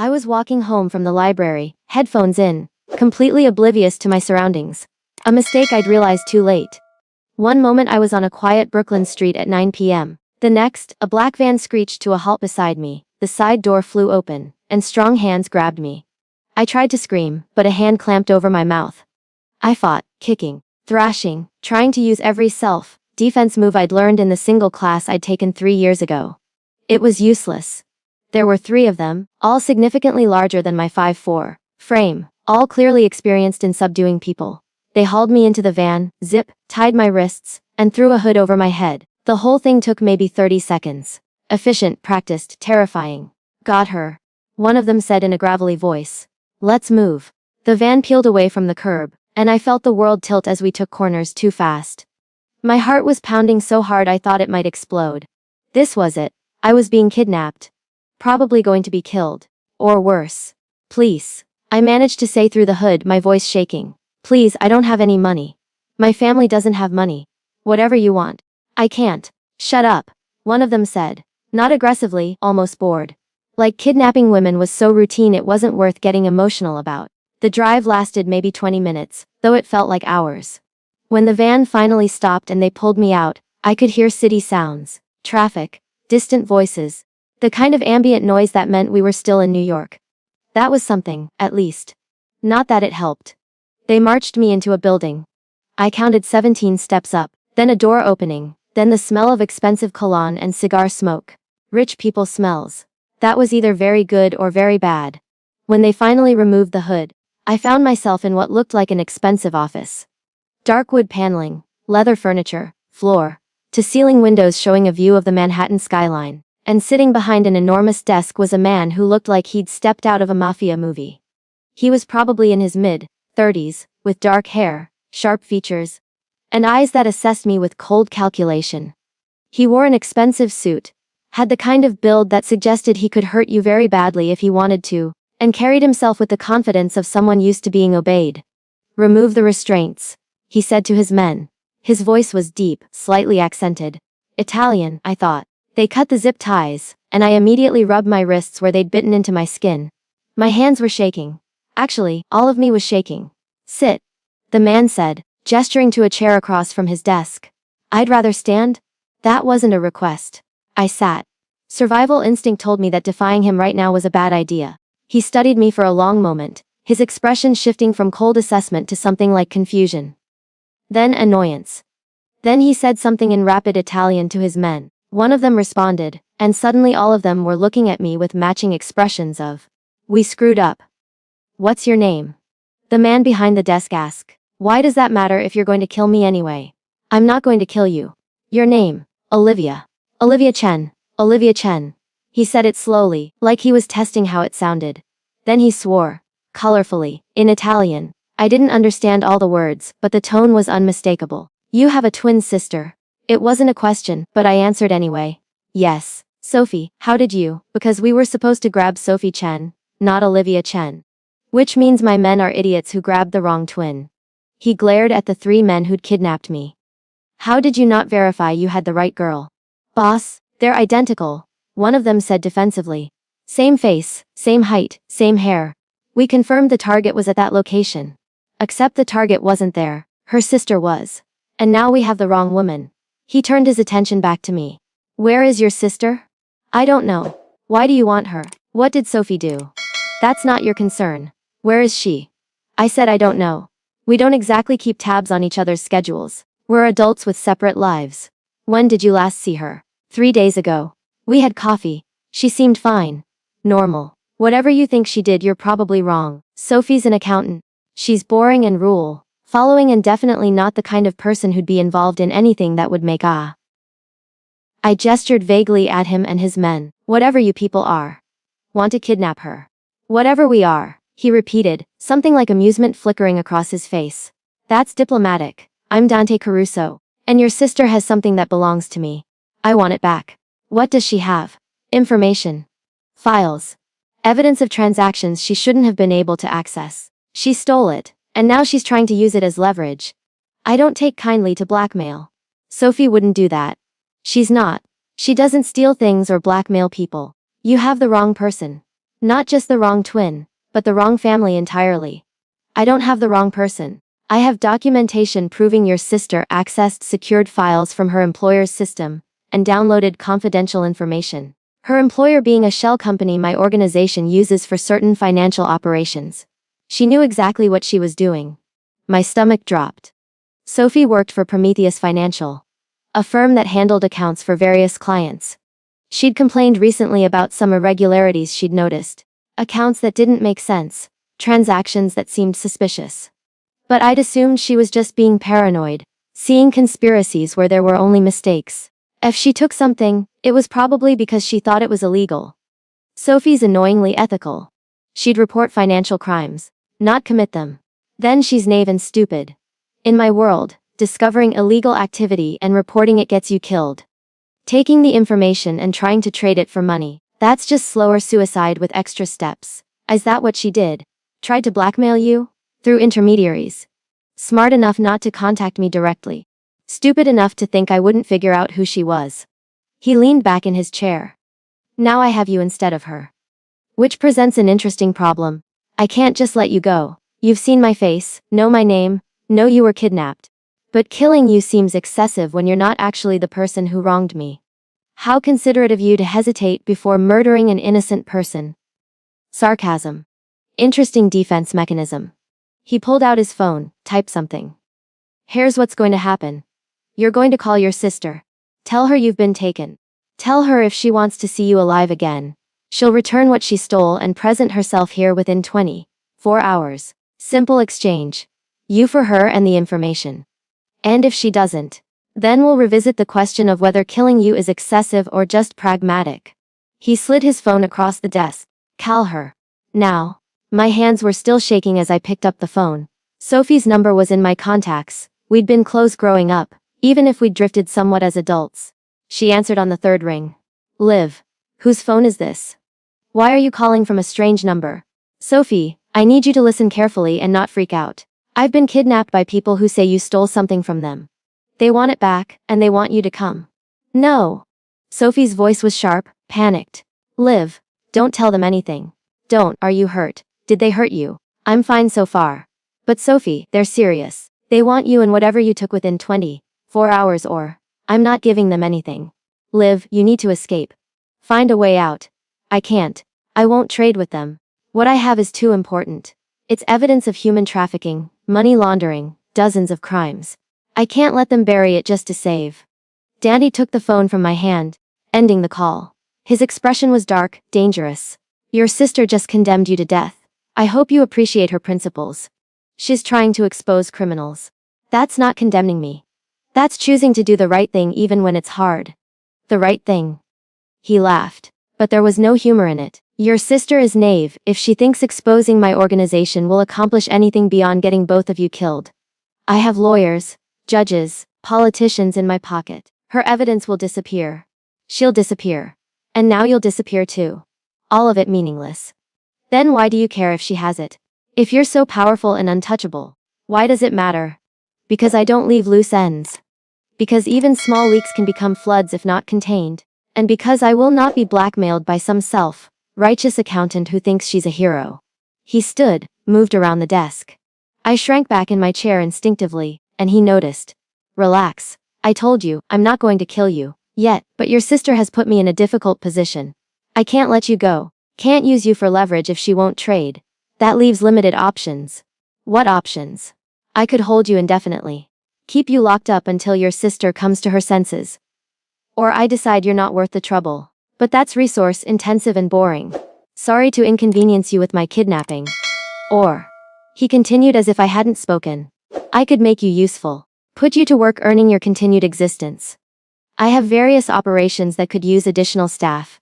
I was walking home from the library, headphones in, completely oblivious to my surroundings. A mistake I'd realized too late. One moment I was on a quiet Brooklyn street at 9 p.m. The next, a black van screeched to a halt beside me, the side door flew open, and strong hands grabbed me. I tried to scream, but a hand clamped over my mouth. I fought, kicking, thrashing, trying to use every self-defense move I'd learned in the single class I'd taken 3 years ago. It was useless. There were 3 of them, all significantly larger than my 5'4" frame, all clearly experienced in subduing people. They hauled me into the van, tied my wrists, and threw a hood over my head. The whole thing took maybe 30 seconds. Efficient, practiced, terrifying. Got her. One of them said in a gravelly voice. Let's move. The van peeled away from the curb, and I felt the world tilt as we took corners too fast. My heart was pounding so hard I thought it might explode. This was it. I was being kidnapped. Probably going to be killed. Or worse. Please. I managed to say through the hood, my voice shaking. Please, I don't have any money. My family doesn't have money. Whatever you want. I can't. Shut up. One of them said. Not aggressively, almost bored. Like kidnapping women was so routine it wasn't worth getting emotional about. The drive lasted maybe 20 minutes, though it felt like hours. When the van finally stopped and they pulled me out, I could hear city sounds, traffic, distant voices. The kind of ambient noise that meant we were still in New York. That was something, at least. Not that it helped. They marched me into a building. I counted 17 steps up, then a door opening, then the smell of expensive cologne and cigar smoke. Rich people smells. That was either very good or very bad. When they finally removed the hood, I found myself in what looked like an expensive office. Dark wood paneling, leather furniture, floor to ceiling windows showing a view of the Manhattan skyline. And sitting behind an enormous desk was a man who looked like he'd stepped out of a Mafia movie. He was probably in his mid-30s, with dark hair, sharp features, and eyes that assessed me with cold calculation. He wore an expensive suit, had the kind of build that suggested he could hurt you very badly if he wanted to, and carried himself with the confidence of someone used to being obeyed. Remove the restraints, he said to his men. His voice was deep, slightly accented. Italian, I thought. They cut the zip ties, and I immediately rubbed my wrists where they'd bitten into my skin. My hands were shaking. Actually, all of me was shaking. Sit. The man said, gesturing to a chair across from his desk. I'd rather stand? That wasn't a request. I sat. Survival instinct told me that defying him right now was a bad idea. He studied me for a long moment, his expression shifting from cold assessment to something like confusion. Then annoyance. Then he said something in rapid Italian to his men. One of them responded, and suddenly all of them were looking at me with matching expressions of, we screwed up. What's your name? The man behind the desk asked. Why does that matter if you're going to kill me anyway? I'm not going to kill you. Your name? Olivia. Olivia Chen. Olivia Chen. He said it slowly, like he was testing how it sounded. Then he swore, colorfully, in Italian. I didn't understand all the words, but the tone was unmistakable. You have a twin sister. It wasn't a question, but I answered anyway. Yes. Sophie, how did you? Because we were supposed to grab Sophie Chen, not Olivia Chen. Which means my men are idiots who grabbed the wrong twin. He glared at the 3 men who'd kidnapped me. How did you not verify you had the right girl? Boss, they're identical, one of them said defensively. Same face, same height, same hair. We confirmed the target was at that location. Except the target wasn't there, her sister was. And now we have the wrong woman. He turned his attention back to me. Where is your sister? I don't know. Why do you want her? What did Sophie do? That's not your concern. Where is she? I said I don't know. We don't exactly keep tabs on each other's schedules. We're adults with separate lives. When did you last see her? 3 days ago. We had coffee. She seemed fine. Normal. Whatever you think she did, you're probably wrong. Sophie's an accountant. She's boring and rule-following and definitely not the kind of person who'd be involved in anything that would make I gestured vaguely at him and his men. Whatever you people are. Want to kidnap her. Whatever we are, he repeated, something like amusement flickering across his face. That's diplomatic. I'm Dante Caruso. And your sister has something that belongs to me. I want it back. What does she have? Information. Files. Evidence of transactions she shouldn't have been able to access. She stole it, and now she's trying to use it as leverage. I don't take kindly to blackmail. Sophie wouldn't do that. She's not. She doesn't steal things or blackmail people. You have the wrong person. Not just the wrong twin, but the wrong family entirely. I don't have the wrong person. I have documentation proving your sister accessed secured files from her employer's system and downloaded confidential information. Her employer being a shell company my organization uses for certain financial operations. She knew exactly what she was doing. My stomach dropped. Sophie worked for Prometheus Financial, a firm that handled accounts for various clients. She'd complained recently about some irregularities she'd noticed. Accounts that didn't make sense, transactions that seemed suspicious. But I'd assumed she was just being paranoid, seeing conspiracies where there were only mistakes. If she took something, it was probably because she thought it was illegal. Sophie's annoyingly ethical. She'd report financial crimes, not commit them. Then she's naive and stupid. In my world, discovering illegal activity and reporting it gets you killed. Taking the information and trying to trade it for money, that's just slower suicide with extra steps. Is that what she did? Tried to blackmail you? Through intermediaries. Smart enough not to contact me directly. Stupid enough to think I wouldn't figure out who she was. He leaned back in his chair. Now I have you instead of her. Which presents an interesting problem. I can't just let you go. You've seen my face, know my name, know you were kidnapped. But killing you seems excessive when you're not actually the person who wronged me. How considerate of you to hesitate before murdering an innocent person. Sarcasm. Interesting defense mechanism. He pulled out his phone, typed something. Here's what's going to happen. You're going to call your sister. Tell her you've been taken. Tell her if she wants to see you alive again, she'll return what she stole and present herself here within 24 hours. Simple exchange. You for her and the information. And if she doesn't, then we'll revisit the question of whether killing you is excessive or just pragmatic. He slid his phone across the desk. Call her. Now. My hands were still shaking as I picked up the phone. Sophie's number was in my contacts. We'd been close growing up, even if we'd drifted somewhat as adults. She answered on the third ring. Liv. Whose phone is this? Why are you calling from a strange number? Sophie, I need you to listen carefully and not freak out. I've been kidnapped by people who say you stole something from them. They want it back, and they want you to come. No. Sophie's voice was sharp, panicked. Liv, don't tell them anything. Don't. Are you hurt? Did they hurt you? I'm fine so far. But Sophie, they're serious. They want you and whatever you took within 24 hours or... I'm not giving them anything. Liv, you need to escape. Find a way out. I can't. I won't trade with them. What I have is too important. It's evidence of human trafficking, money laundering, dozens of crimes. I can't let them bury it just to save. Dandy took the phone from my hand, ending the call. His expression was dark, dangerous. Your sister just condemned you to death. I hope you appreciate her principles. She's trying to expose criminals. That's not condemning me. That's choosing to do the right thing even when it's hard. The right thing. He laughed, but there was no humor in it. Your sister is naive if she thinks exposing my organization will accomplish anything beyond getting both of you killed. I have lawyers, judges, politicians in my pocket. Her evidence will disappear. She'll disappear. And now you'll disappear too. All of it meaningless. Then why do you care if she has it? If you're so powerful and untouchable, why does it matter? Because I don't leave loose ends. Because even small leaks can become floods if not contained. And because I will not be blackmailed by some self-righteous accountant who thinks she's a hero. He stood, moved around the desk. I shrank back in my chair instinctively, and he noticed. Relax. I told you, I'm not going to kill you, yet, but your sister has put me in a difficult position. I can't let you go, can't use you for leverage if she won't trade. That leaves limited options. What options? I could hold you indefinitely. Keep you locked up until your sister comes to her senses. Or I decide you're not worth the trouble. But that's resource intensive and boring. Sorry to inconvenience you with my kidnapping. Or, he continued as if I hadn't spoken. I could make you useful. Put you to work earning your continued existence. I have various operations that could use additional staff.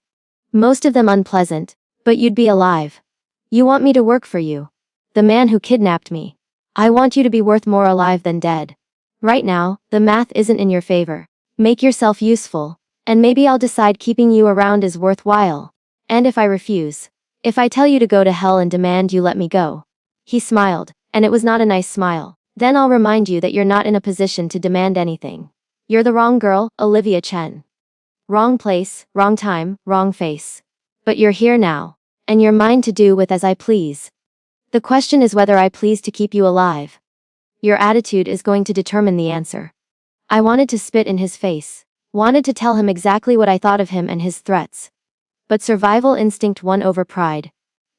Most of them unpleasant, but you'd be alive. You want me to work for you. The man who kidnapped me. I want you to be worth more alive than dead. Right now, the math isn't in your favor. Make yourself useful, and maybe I'll decide keeping you around is worthwhile. And if I refuse, if I tell you to go to hell and demand you let me go. He smiled, and it was not a nice smile. Then I'll remind you that you're not in a position to demand anything. You're the wrong girl, Olivia Chen. Wrong place, wrong time, wrong face. But you're here now. and you're mine to do with as I please. The question is whether I please to keep you alive. Your attitude is going to determine the answer. I wanted to spit in his face, wanted to tell him exactly what I thought of him and his threats. But survival instinct won over pride.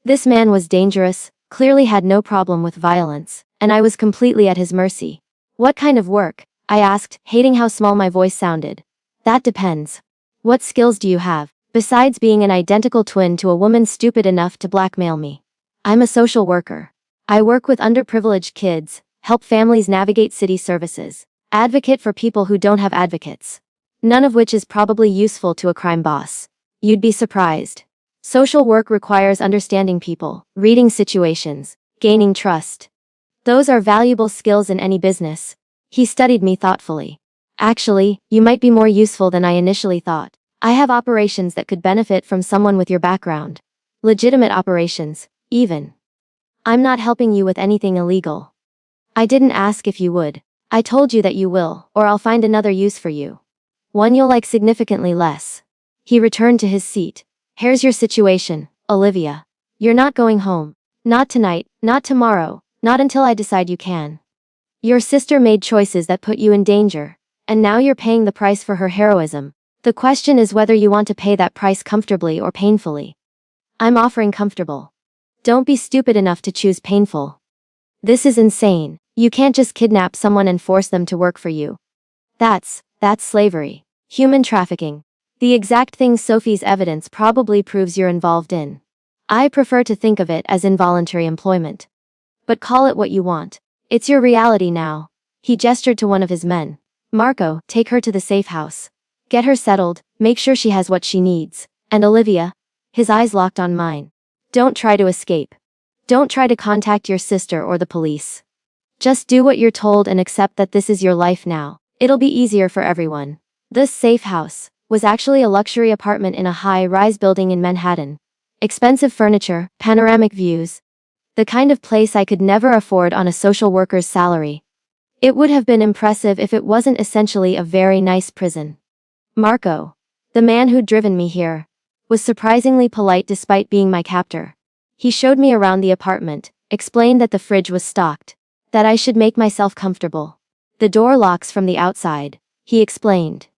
This man was dangerous, clearly had no problem with violence, and I was completely at his mercy. What kind of work? I asked, hating how small my voice sounded. That depends. What skills do you have, besides being an identical twin to a woman stupid enough to blackmail me? I'm a social worker. I work with underprivileged kids, help families navigate city services, advocate for people who don't have advocates. None of which is probably useful to a crime boss. You'd be surprised. Social work requires understanding people, reading situations, gaining trust. Those are valuable skills in any business. He studied me thoughtfully. Actually, you might be more useful than I initially thought. I have operations that could benefit from someone with your background. Legitimate operations, even. I'm not helping you with anything illegal. I didn't ask if you would. I told you that you will, or I'll find another use for you. One you'll like significantly less. He returned to his seat. Here's your situation, Olivia. You're not going home. Not tonight, not tomorrow, not until I decide you can. Your sister made choices that put you in danger, and now you're paying the price for her heroism. The question is whether you want to pay that price comfortably or painfully. I'm offering comfortable. Don't be stupid enough to choose painful. This is insane. You can't just kidnap someone and force them to work for you. That's slavery. Human trafficking. The exact thing Sophie's evidence probably proves you're involved in. I prefer to think of it as involuntary employment. But call it what you want. It's your reality now. He gestured to one of his men. Marco, take her to the safe house. Get her settled, make sure she has what she needs. And Olivia? His eyes locked on mine. Don't try to escape. Don't try to contact your sister or the police. Just do what you're told and accept that this is your life now. It'll be easier for everyone. This safe house was actually a luxury apartment in a high-rise building in Manhattan. Expensive furniture, panoramic views. The kind of place I could never afford on a social worker's salary. It would have been impressive if it wasn't essentially a very nice prison. Marco, the man who'd driven me here, was surprisingly polite despite being my captor. He showed me around the apartment, explained that the fridge was stocked, that I should make myself comfortable. The door locks from the outside, he explained.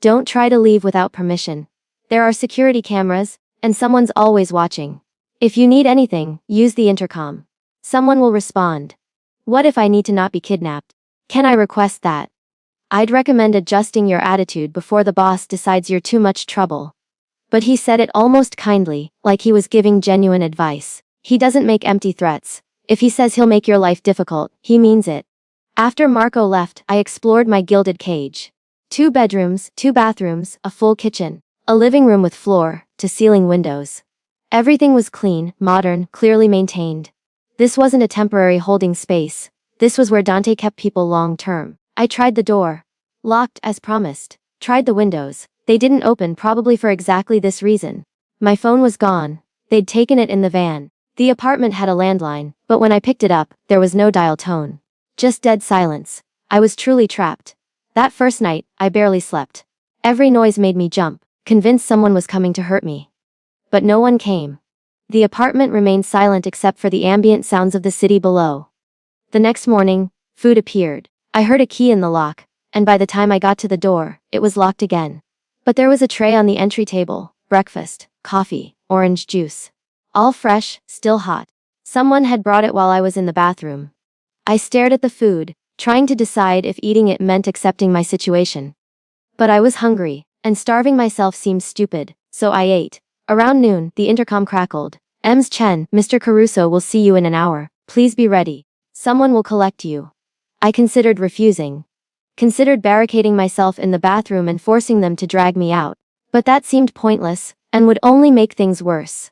Don't try to leave without permission. There are security cameras, and someone's always watching. If you need anything, use the intercom. Someone will respond. What if I need to not be kidnapped? Can I request that? I'd recommend adjusting your attitude before the boss decides you're too much trouble. But he said it almost kindly, like he was giving genuine advice. He doesn't make empty threats. If he says he'll make your life difficult, he means it. After Marco left, I explored my gilded cage. 2 bedrooms, 2 bathrooms, a full kitchen, a living room with floor-to-ceiling windows. Everything was clean, modern, clearly maintained. This wasn't a temporary holding space. This was where Dante kept people long-term. I tried the door. Locked as promised. Tried the windows. They didn't open, probably for exactly this reason. My phone was gone. They'd taken it in the van. The apartment had a landline, but when I picked it up, there was no dial tone. Just dead silence. I was truly trapped. That first night, I barely slept. Every noise made me jump, convinced someone was coming to hurt me. But no one came. The apartment remained silent except for the ambient sounds of the city below. The next morning, food appeared. I heard a key in the lock, and by the time I got to the door, it was locked again. But there was a tray on the entry table, breakfast, coffee, orange juice. All fresh, still hot. Someone had brought it while I was in the bathroom. I stared at the food, trying to decide if eating it meant accepting my situation. But I was hungry, and starving myself seemed stupid, so I ate. Around noon, the intercom crackled. Ems Chen, Mr. Caruso will see you in an hour. Please be ready. Someone will collect you. I considered refusing. Considered barricading myself in the bathroom and forcing them to drag me out. But that seemed pointless, and would only make things worse.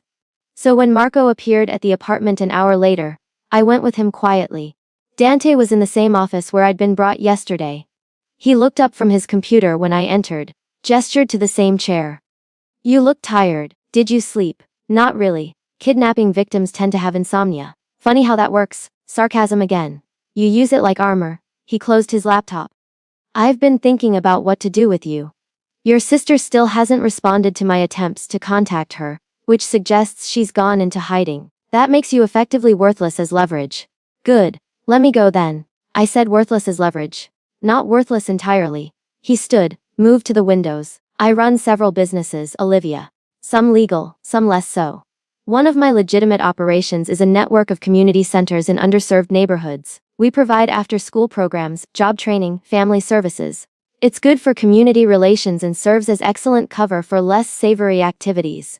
So when Marco appeared at the apartment an hour later, I went with him quietly. Dante was in the same office where I'd been brought yesterday. He looked up from his computer when I entered, gestured to the same chair. You look tired. Did you sleep? Not really. Kidnapping victims tend to have insomnia. Funny how that works. Sarcasm again. You use it like armor. He closed his laptop. I've been thinking about what to do with you. Your sister still hasn't responded to my attempts to contact her. which suggests she's gone into hiding. That makes you effectively worthless as leverage. Good. Let me go then. I said worthless as leverage. Not worthless entirely. He stood, moved to the windows. I run several businesses, Olivia. Some legal, some less so. One of my legitimate operations is a network of community centers in underserved neighborhoods. We provide after-school programs, job training, family services. It's good for community relations and serves as excellent cover for less savory activities.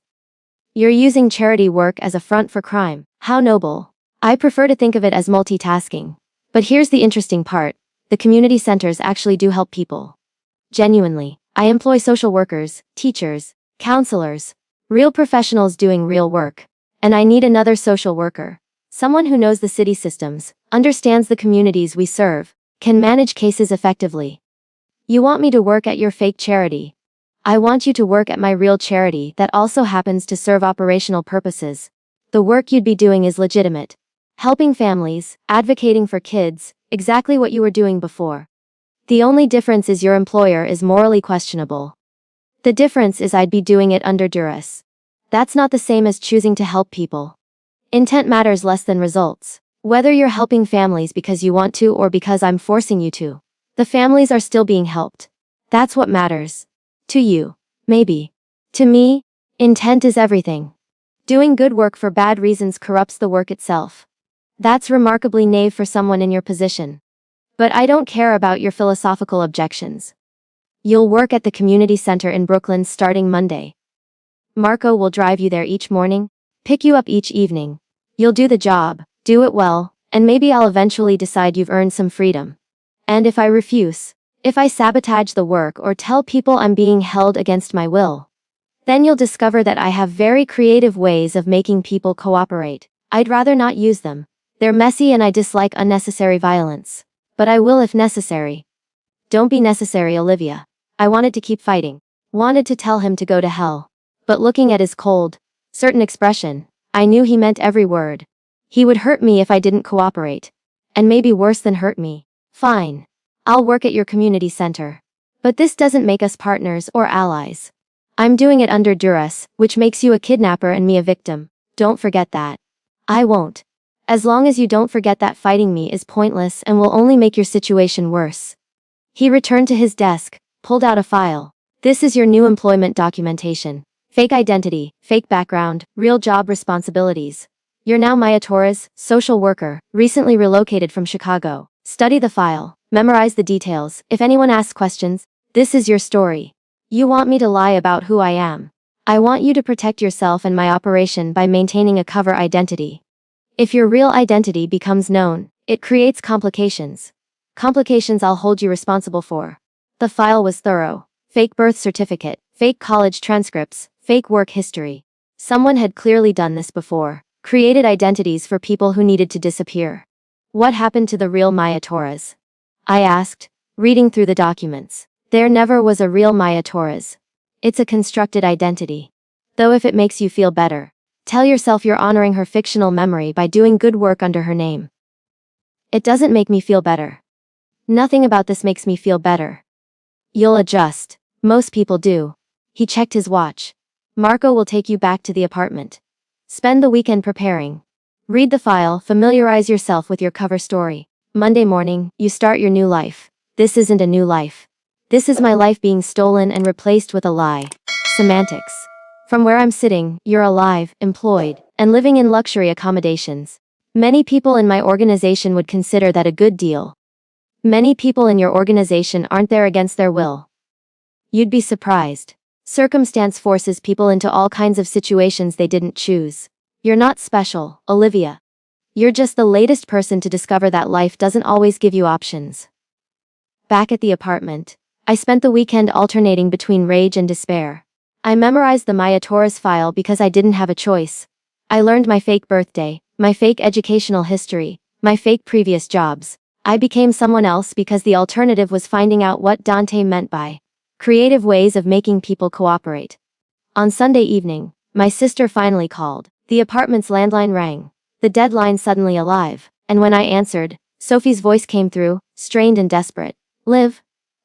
You're using charity work as a front for crime. How noble. I prefer to think of it as multitasking. But here's the interesting part. The community centers actually do help people. Genuinely. I employ social workers, teachers, counselors, real professionals doing real work. And I need another social worker. Someone who knows the city systems, understands the communities we serve, can manage cases effectively. You want me to work at your fake charity. I want you to work at my real charity that also happens to serve operational purposes. The work you'd be doing is legitimate. Helping families, advocating for kids, exactly what you were doing before. The only difference is your employer is morally questionable. The difference is I'd be doing it under duress. That's not the same as choosing to help people. Intent matters less than results. Whether you're helping families because you want to or because I'm forcing you to. The families are still being helped. That's what matters. To you, maybe. To me, intent is everything. Doing good work for bad reasons corrupts the work itself. That's remarkably naive for someone in your position. But I don't care about your philosophical objections. You'll work at the community center in Brooklyn starting Monday. Marco will drive you there each morning, pick you up each evening. You'll do the job, do it well, and maybe I'll eventually decide you've earned some freedom. And if I refuse, if I sabotage the work or tell people I'm being held against my will, then you'll discover that I have very creative ways of making people cooperate. I'd rather not use them. They're messy and I dislike unnecessary violence. But I will if necessary. Don't be necessary, Olivia. I wanted to keep fighting. Wanted to tell him to go to hell. But looking at his cold, certain expression, I knew he meant every word. He would hurt me if I didn't cooperate. And maybe worse than hurt me. Fine. I'll work at your community center. But this doesn't make us partners or allies. I'm doing it under duress, which makes you a kidnapper and me a victim. Don't forget that. I won't. As long as you don't forget that fighting me is pointless and will only make your situation worse. He returned to his desk, pulled out a file. This is your new employment documentation. Fake identity, fake background, real job responsibilities. You're now Maya Torres, social worker, recently relocated from Chicago. Study the file, memorize the details. If anyone asks questions, this is your story. You want me to lie about who I am. I want you to protect yourself and my operation by maintaining a cover identity. If your real identity becomes known, it creates complications. Complications I'll hold you responsible for. The file was thorough. Fake birth certificate, fake college transcripts, fake work history. Someone had clearly done this before. Created identities for people who needed to disappear. What happened to the real Maya Torres? I asked, reading through the documents. There never was a real Maya Torres. It's a constructed identity. Though if it makes you feel better, tell yourself you're honoring her fictional memory by doing good work under her name. It doesn't make me feel better. Nothing about this makes me feel better. You'll adjust. Most people do. He checked his watch. Marco will take you back to the apartment. Spend the weekend preparing. Read the file, familiarize yourself with your cover story. Monday morning, you start your new life. This isn't a new life. This is my life being stolen and replaced with a lie. Semantics. From where I'm sitting, you're alive, employed, and living in luxury accommodations. Many people in my organization would consider that a good deal. Many people in your organization aren't there against their will. You'd be surprised. Circumstance forces people into all kinds of situations they didn't choose. You're not special, Olivia. You're just the latest person to discover that life doesn't always give you options. Back at the apartment, I spent the weekend alternating between rage and despair. I memorized the Maya Torres file because I didn't have a choice. I learned my fake birthday, my fake educational history, my fake previous jobs. I became someone else because the alternative was finding out what Dante meant by creative ways of making people cooperate. On Sunday evening, my sister finally called. The apartment's landline rang. The deadline suddenly alive, and when I answered, Sophie's voice came through, strained and desperate. Liv?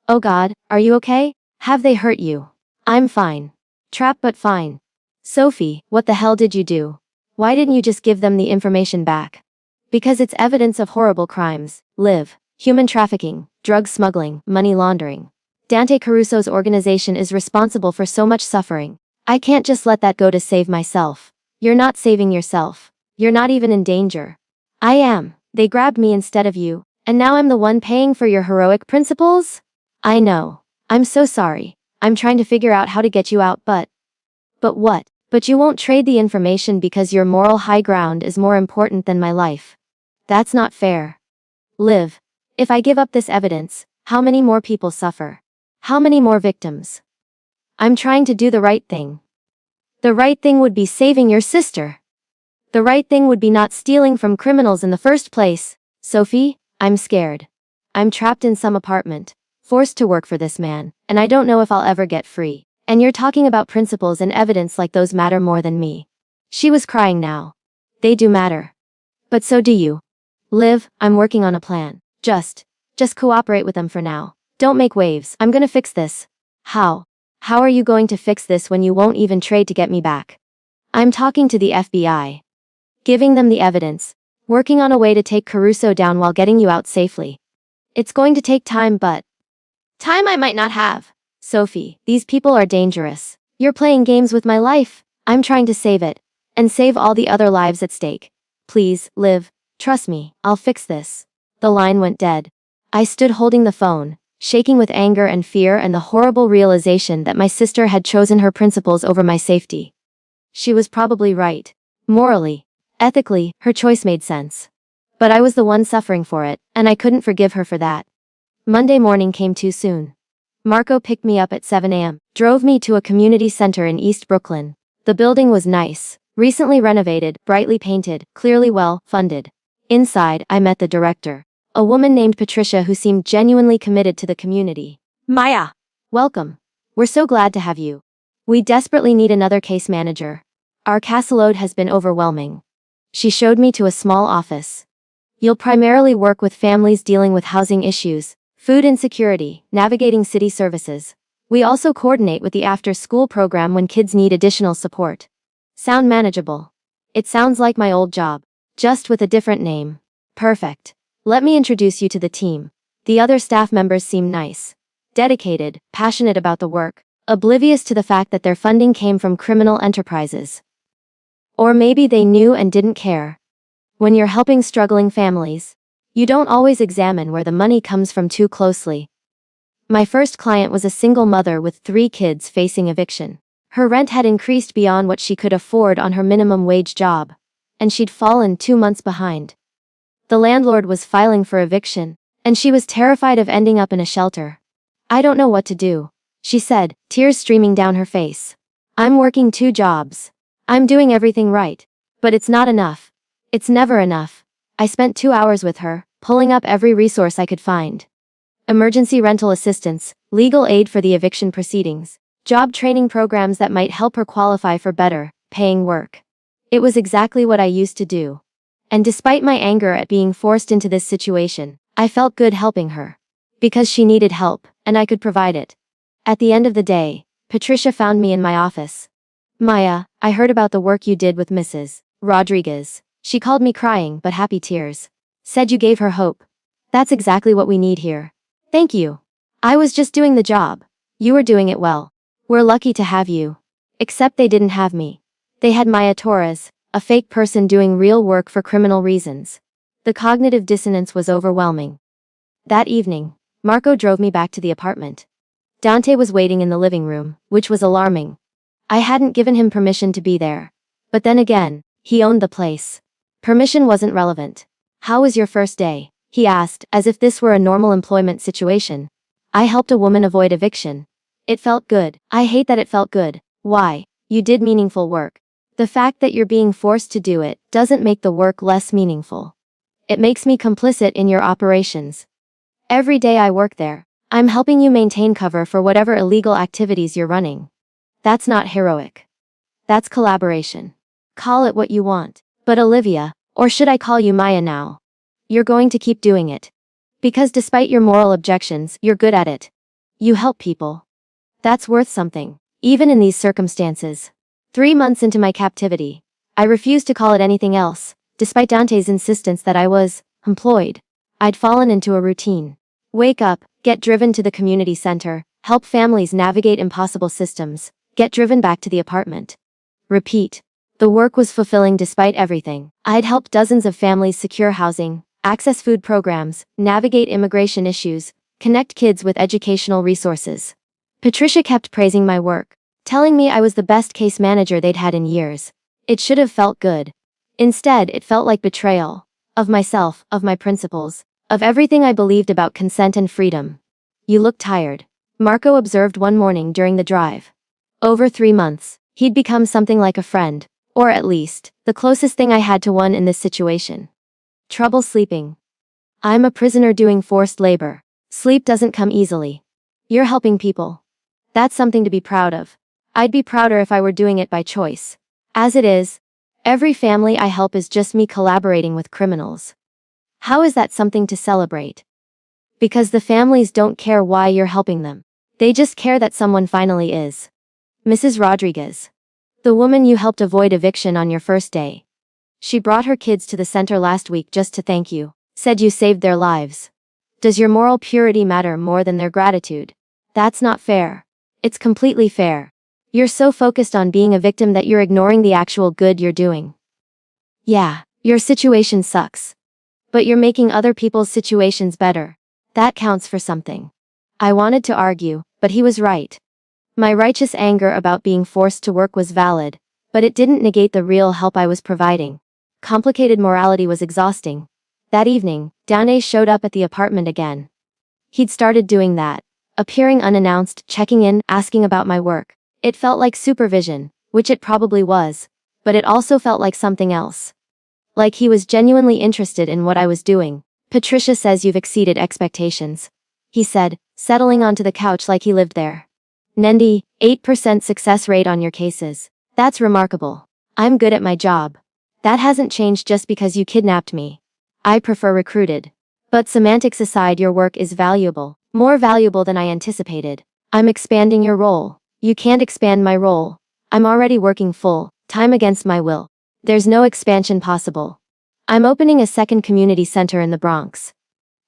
Oh God, are you okay? Have they hurt you? I'm fine. Trapped but fine. Sophie, what the hell did you do? Why didn't you just give them the information back? Because it's evidence of horrible crimes. Live. Human trafficking, drug smuggling, money laundering. Dante Caruso's organization is responsible for so much suffering. I can't just let that go to save myself. You're not saving yourself. You're not even in danger. I am. They grabbed me instead of you, and now I'm the one paying for your heroic principles? I know. I'm so sorry. I'm trying to figure out how to get you out, but what? But you won't trade the information because your moral high ground is more important than my life. That's not fair. Liv. If I give up this evidence, how many more people suffer? How many more victims? I'm trying to do the right thing. The right thing would be saving your sister. The right thing would be not stealing from criminals in the first place. Sophie, I'm scared. I'm trapped in some apartment, forced to work for this man, and I don't know if I'll ever get free. And you're talking about principles and evidence like those matter more than me. She was crying now. They do matter. But so do you. Liv, I'm working on a plan. Just cooperate with them for now. Don't make waves. I'm gonna fix this. How? How are you going to fix this when you won't even trade to get me back? I'm talking to the FBI. Giving them the evidence. Working on a way to take Caruso down while getting you out safely. It's going to take time, but time I might not have. Sophie, these people are dangerous. You're playing games with my life. I'm trying to save it. And save all the other lives at stake. Please, Liv. Trust me, I'll fix this. The line went dead. I stood holding the phone, shaking with anger and fear and the horrible realization that my sister had chosen her principles over my safety. She was probably right. Morally, ethically, her choice made sense. But I was the one suffering for it, and I couldn't forgive her for that. Monday morning came too soon. Marco picked me up at 7 a.m., drove me to a community center in East Brooklyn. The building was nice, recently renovated, brightly painted, clearly well funded. Inside, I met the director, a woman named Patricia who seemed genuinely committed to the community. Maya! Welcome. We're so glad to have you. We desperately need another case manager. Our caseload has been overwhelming. She showed me to a small office. You'll primarily work with families dealing with housing issues, food insecurity, navigating city services. We also coordinate with the after-school program when kids need additional support. Sound manageable? It sounds like my old job, just with a different name. Perfect. Let me introduce you to the team. The other staff members seem nice, dedicated, passionate about the work, oblivious to the fact that their funding came from criminal enterprises. Or maybe they knew and didn't care. When you're helping struggling families, you don't always examine where the money comes from too closely. My first client was a single mother with 3 kids facing eviction. Her rent had increased beyond what she could afford on her minimum wage job, and she'd fallen 2 months behind. The landlord was filing for eviction, and she was terrified of ending up in a shelter. I don't know what to do, she said, tears streaming down her face. I'm working 2 jobs. I'm doing everything right. But it's not enough. It's never enough. I spent 2 hours with her, pulling up every resource I could find. Emergency rental assistance, legal aid for the eviction proceedings, job training programs that might help her qualify for better, paying work. It was exactly what I used to do. And despite my anger at being forced into this situation, I felt good helping her. Because she needed help, and I could provide it. At the end of the day, Patricia found me in my office. Maya, I heard about the work you did with Mrs. Rodriguez. She called me crying but happy tears. Said you gave her hope. That's exactly what we need here. Thank you. I was just doing the job. You were doing it well. We're lucky to have you. Except they didn't have me. They had Maya Torres, a fake person doing real work for criminal reasons. The cognitive dissonance was overwhelming. That evening, Marco drove me back to the apartment. Dante was waiting in the living room, which was alarming. I hadn't given him permission to be there. But then again, he owned the place. Permission wasn't relevant. How was your first day? He asked, as if this were a normal employment situation. I helped a woman avoid eviction. It felt good. I hate that it felt good. Why? You did meaningful work. The fact that you're being forced to do it doesn't make the work less meaningful. It makes me complicit in your operations. Every day I work there, I'm helping you maintain cover for whatever illegal activities you're running. That's not heroic. That's collaboration. Call it what you want. But Olivia, or should I call you Maya now? You're going to keep doing it. Because despite your moral objections, you're good at it. You help people. That's worth something, even in these circumstances. 3 months into my captivity, I refused to call it anything else, despite Dante's insistence that I was employed. I'd fallen into a routine. Wake up, get driven to the community center, help families navigate impossible systems, get driven back to the apartment. Repeat. The work was fulfilling despite everything. I'd helped dozens of families secure housing, access food programs, navigate immigration issues, connect kids with educational resources. Patricia kept praising my work, telling me I was the best case manager they'd had in years. It should have felt good. Instead, it felt like betrayal. Of myself, of my principles, of everything I believed about consent and freedom. You look tired, Marco observed one morning during the drive. Over 3 months, he'd become something like a friend, or at least, the closest thing I had to one in this situation. Trouble sleeping. I'm a prisoner doing forced labor. Sleep doesn't come easily. You're helping people. That's something to be proud of. I'd be prouder if I were doing it by choice. As it is, every family I help is just me collaborating with criminals. How is that something to celebrate? Because the families don't care why you're helping them. They just care that someone finally is. Mrs. Rodriguez. The woman you helped avoid eviction on your first day. She brought her kids to the center last week just to thank you, said you saved their lives. Does your moral purity matter more than their gratitude? That's not fair. It's completely fair. You're so focused on being a victim that you're ignoring the actual good you're doing. Yeah, your situation sucks. But you're making other people's situations better. That counts for something. I wanted to argue, but he was right. My righteous anger about being forced to work was valid, but it didn't negate the real help I was providing. Complicated morality was exhausting. That evening, Downe showed up at the apartment again. He'd started doing that, appearing unannounced, checking in, asking about my work. It felt like supervision, which it probably was, but it also felt like something else. Like he was genuinely interested in what I was doing. Patricia says you've exceeded expectations, he said, settling onto the couch like he lived there. Nendi, 8% success rate on your cases. That's remarkable. I'm good at my job. That hasn't changed just because you kidnapped me. I prefer recruited. But semantics aside, your work is valuable, more valuable than I anticipated. I'm expanding your role. You can't expand my role. I'm already working full time against my will. There's no expansion possible. I'm opening a second community center in the Bronx.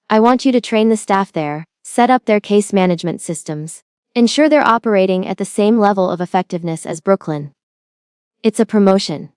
I want you to train the staff there, set up their case management systems, ensure they're operating at the same level of effectiveness as Brooklyn. It's a promotion.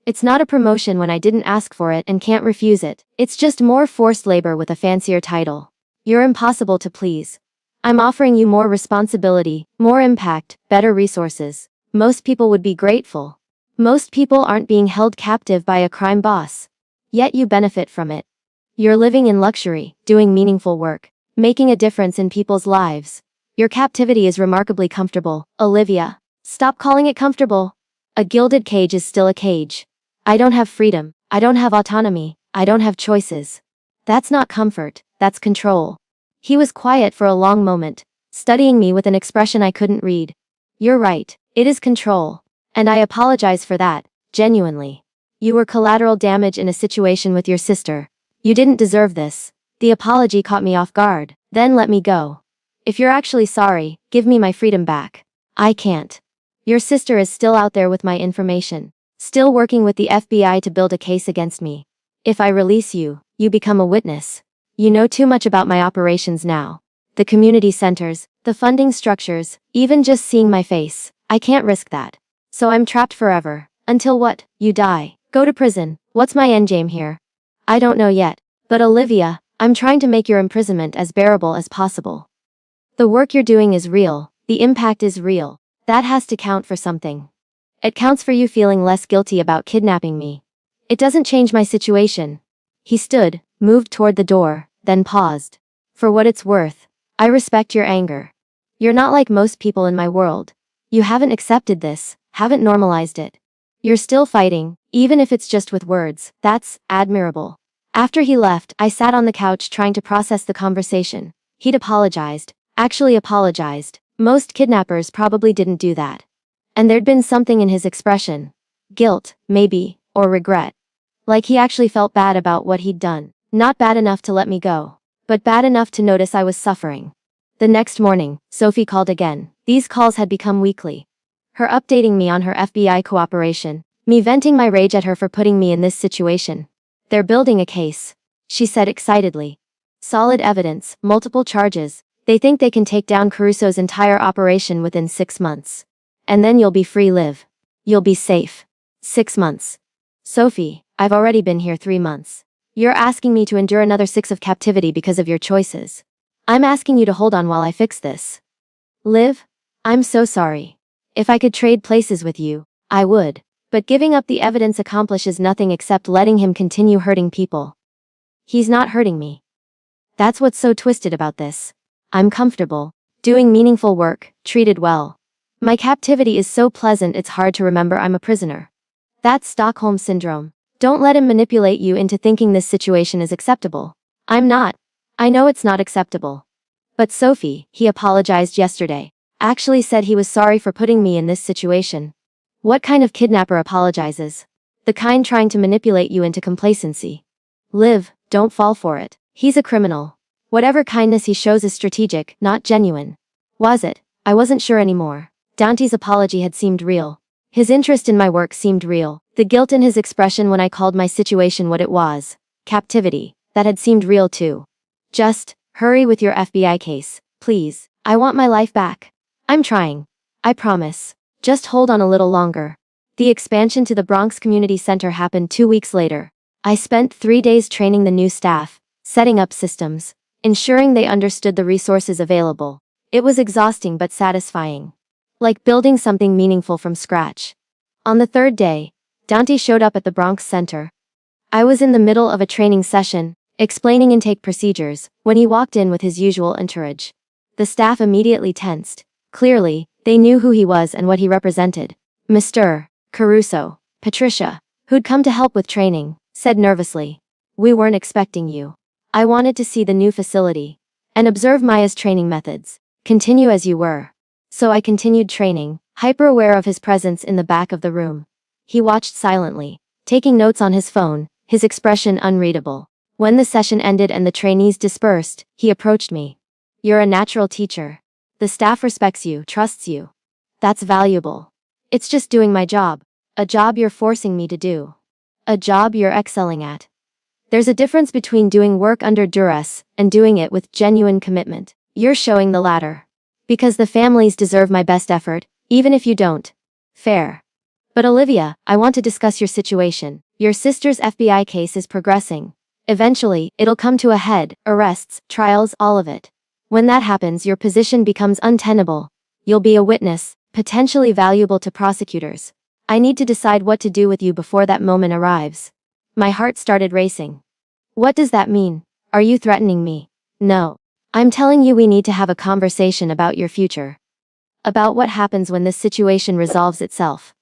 It's not a promotion when I didn't ask for it and can't refuse it. It's just more forced labor with a fancier title. You're impossible to please. I'm offering you more responsibility, more impact, better resources. Most people would be grateful. Most people aren't being held captive by a crime boss. Yet you benefit from it. You're living in luxury, doing meaningful work, making a difference in people's lives. Your captivity is remarkably comfortable, Olivia. Stop calling it comfortable. A gilded cage is still a cage. I don't have freedom. I don't have autonomy. I don't have choices. That's not comfort, that's control. He was quiet for a long moment, studying me with an expression I couldn't read. You're right, it is control. And I apologize for that, genuinely. You were collateral damage in a situation with your sister. You didn't deserve this. The apology caught me off guard. Then let me go. If you're actually sorry, give me my freedom back. I can't. Your sister is still out there with my information, still working with the FBI to build a case against me. If I release you, you become a witness. You know too much about my operations now. The community centers, the funding structures, even just seeing my face. I can't risk that. So I'm trapped forever. Until what? You die. Go to prison. What's my endgame here? I don't know yet. But Olivia, I'm trying to make your imprisonment as bearable as possible. The work you're doing is real. The impact is real. That has to count for something. It counts for you feeling less guilty about kidnapping me. It doesn't change my situation. He stood, moved toward the door, then paused. For what it's worth, I respect your anger. You're not like most people in my world. You haven't accepted this, haven't normalized it. You're still fighting, even if it's just with words. That's admirable. After he left, I sat on the couch trying to process the conversation. He'd apologized, actually apologized. Most kidnappers probably didn't do that. And there'd been something in his expression. Guilt, maybe, or regret. Like he actually felt bad about what he'd done. Not bad enough to let me go, but bad enough to notice I was suffering. The next morning, Sophie called again. These calls had become weekly. her updating me on her FBI cooperation, me venting my rage at her for putting me in this situation. They're building a case, she said excitedly. Solid evidence, multiple charges. They think they can take down Caruso's entire operation within 6 months. And then you'll be free, Liv. You'll be safe. 6 months. Sophie, I've already been here 3 months. You're asking me to endure another 6 of captivity because of your choices. I'm asking you to hold on while I fix this. Liv, I'm so sorry. If I could trade places with you, I would. But giving up the evidence accomplishes nothing except letting him continue hurting people. He's not hurting me. That's what's so twisted about this. I'm comfortable, doing meaningful work, treated well. My captivity is so pleasant it's hard to remember I'm a prisoner. That's Stockholm Syndrome. Don't let him manipulate you into thinking this situation is acceptable. I'm not. I know it's not acceptable. But Sophie, he apologized yesterday. Actually said he was sorry for putting me in this situation. What kind of kidnapper apologizes? The kind trying to manipulate you into complacency. Liv, don't fall for it. He's a criminal. Whatever kindness he shows is strategic, not genuine. Was it? I wasn't sure anymore. Dante's apology had seemed real. His interest in my work seemed real. The guilt in his expression when I called my situation what it was, captivity, that had seemed real too. Just, hurry with your FBI case, please. I want my life back. I'm trying. I promise. Just hold on a little longer. The expansion to the Bronx Community Center happened 2 weeks later. I spent 3 days training the new staff, setting up systems, ensuring they understood the resources available. It was exhausting but satisfying. Like building something meaningful from scratch. On the 3rd day, Dante showed up at the Bronx Center. I was in the middle of a training session, explaining intake procedures, when he walked in with his usual entourage. The staff immediately tensed. Clearly, they knew who he was and what he represented. Mr. Caruso, Patricia, who'd come to help with training, said nervously. We weren't expecting you. I wanted to see the new facility and observe Maya's training methods. Continue as you were. So I continued training, hyper-aware of his presence in the back of the room. He watched silently, taking notes on his phone, his expression unreadable. When the session ended and the trainees dispersed, he approached me. You're a natural teacher. The staff respects you, trusts you. That's valuable. It's just doing my job. A job you're forcing me to do. A job you're excelling at. There's a difference between doing work under duress and doing it with genuine commitment. You're showing the latter. Because the families deserve my best effort, even if you don't. Fair. But Olivia, I want to discuss your situation. Your sister's FBI case is progressing. Eventually, it'll come to a head, arrests, trials, all of it. When that happens, your position becomes untenable. You'll be a witness, potentially valuable to prosecutors. I need to decide what to do with you before that moment arrives. My heart started racing. What does that mean? Are you threatening me? No. I'm telling you we need to have a conversation about your future. About what happens when this situation resolves itself.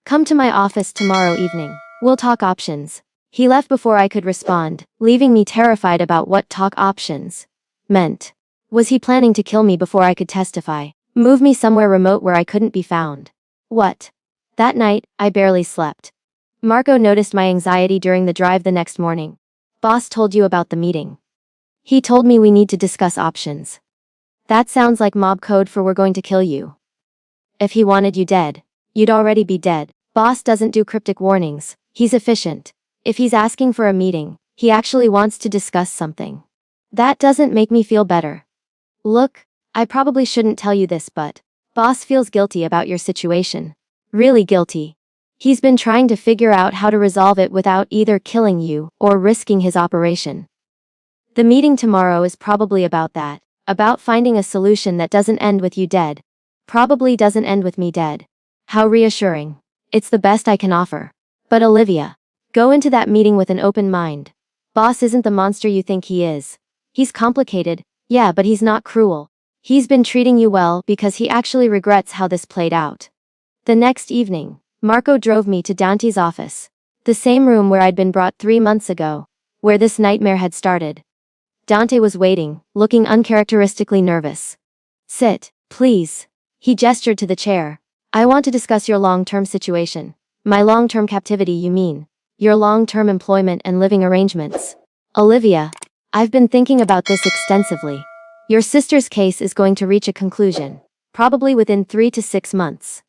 Come to my office tomorrow evening. We'll talk options. He left before I could respond, leaving me terrified about what talk options meant. Was he planning to kill me before I could testify? Move me somewhere remote where I couldn't be found? What? That night, I barely slept. Marco noticed my anxiety during the drive the next morning. Boss told you about the meeting. He told me we need to discuss options. That sounds like mob code for we're going to kill you. If he wanted you dead, you'd already be dead. Boss doesn't do cryptic warnings. He's efficient. If he's asking for a meeting, he actually wants to discuss something. That doesn't make me feel better. Look, I probably shouldn't tell you this, but boss feels guilty about your situation. Really guilty. He's been trying to figure out how to resolve it without either killing you or risking his operation. The meeting tomorrow is probably about that. About finding a solution that doesn't end with you dead. Probably doesn't end with me dead. How reassuring. It's the best I can offer. But Olivia, go into that meeting with an open mind. Boss isn't the monster you think he is. He's complicated, yeah, but he's not cruel. He's been treating you well because he actually regrets how this played out. The next evening, Marco drove me to Dante's office. The same room where I'd been brought 3 months ago. Where this nightmare had started. Dante was waiting, looking uncharacteristically nervous. Sit, please. He gestured to the chair. I want to discuss your long-term situation. My long-term captivity, you mean? Your long-term employment and living arrangements. Olivia, I've been thinking about this extensively. Your sister's case is going to reach a conclusion. Probably within 3 to 6 months.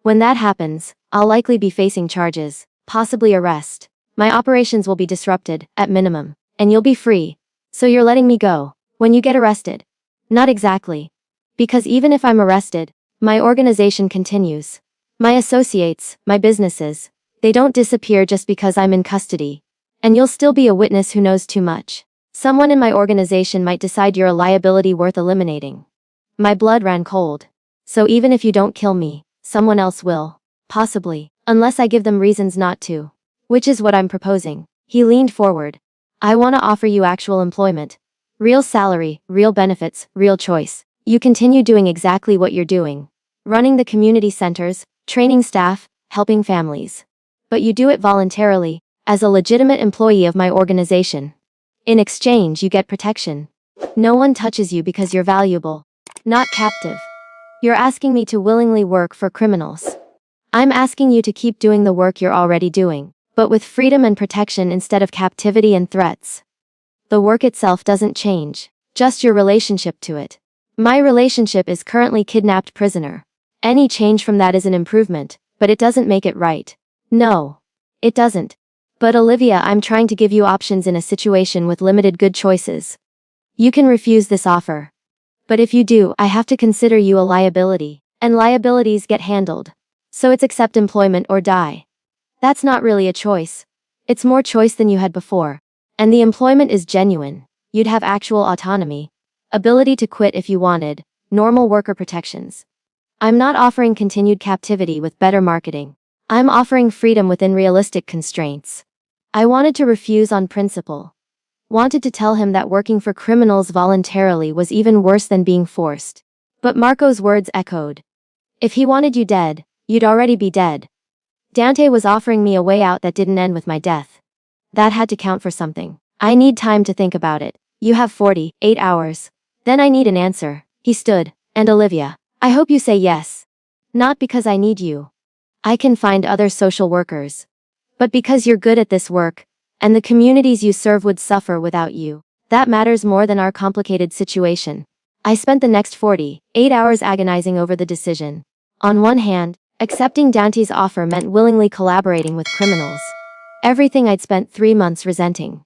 When that happens, I'll likely be facing charges, possibly arrest. My operations will be disrupted, at minimum, and you'll be free. So you're letting me go when you get arrested? Not exactly. Because even if I'm arrested, my organization continues. My associates, my businesses, they don't disappear just because I'm in custody. And you'll still be a witness who knows too much. Someone in my organization might decide you're a liability worth eliminating. My blood ran cold. So even if you don't kill me, someone else will. Possibly. Unless I give them reasons not to. Which is what I'm proposing. He leaned forward. I want to offer you actual employment. Real salary, real benefits, real choice. You continue doing exactly what you're doing. Running the community centers, training staff, helping families. But you do it voluntarily, as a legitimate employee of my organization. In exchange, you get protection. No one touches you because you're valuable. Not captive. You're asking me to willingly work for criminals. I'm asking you to keep doing the work you're already doing, but with freedom and protection instead of captivity and threats. The work itself doesn't change, just your relationship to it. My relationship is currently kidnapped prisoner. Any change from that is an improvement, but it doesn't make it right. No. It doesn't. But Olivia, I'm trying to give you options in a situation with limited good choices. You can refuse this offer. But if you do, I have to consider you a liability, and liabilities get handled. So it's accept employment or die. That's not really a choice. It's more choice than you had before. And the employment is genuine. You'd have actual autonomy. Ability to quit if you wanted. Normal worker protections. I'm not offering continued captivity with better marketing. I'm offering freedom within realistic constraints. I wanted to refuse on principle. Wanted to tell him that working for criminals voluntarily was even worse than being forced. But Marco's words echoed. If he wanted you dead, you'd already be dead. Dante was offering me a way out that didn't end with my death. That had to count for something. I need time to think about it. You have 48 hours. Then I need an answer. He stood. And Olivia, I hope you say yes. Not because I need you. I can find other social workers. But because you're good at this work, and the communities you serve would suffer without you. That matters more than our complicated situation. I spent the next 48 hours agonizing over the decision. On one hand, accepting Dante's offer meant willingly collaborating with criminals. Everything I'd spent 3 months resenting.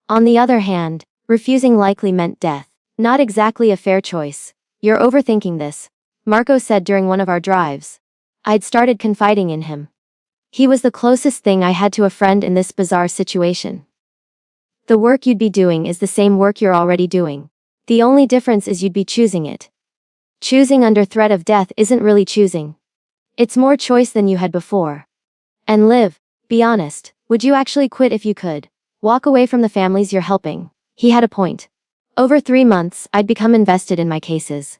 On the other hand, refusing likely meant death. Not exactly a fair choice. You're overthinking this, Marco said during one of our drives. I'd started confiding in him. He was the closest thing I had to a friend in this bizarre situation. The work you'd be doing is the same work you're already doing. The only difference is you'd be choosing it. Choosing under threat of death isn't really choosing. It's more choice than you had before. And Liv, be honest, would you actually quit if you could? Walk away from the families you're helping. He had a point. Over 3 months, I'd become invested in my cases.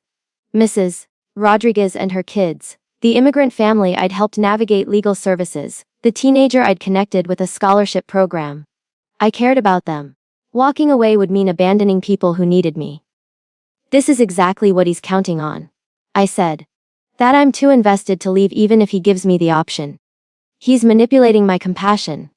Mrs. Rodriguez and her kids. The immigrant family I'd helped navigate legal services, the teenager I'd connected with a scholarship program. I cared about them. Walking away would mean abandoning people who needed me. This is exactly what he's counting on. I said. That I'm too invested to leave even if he gives me the option. He's manipulating my compassion.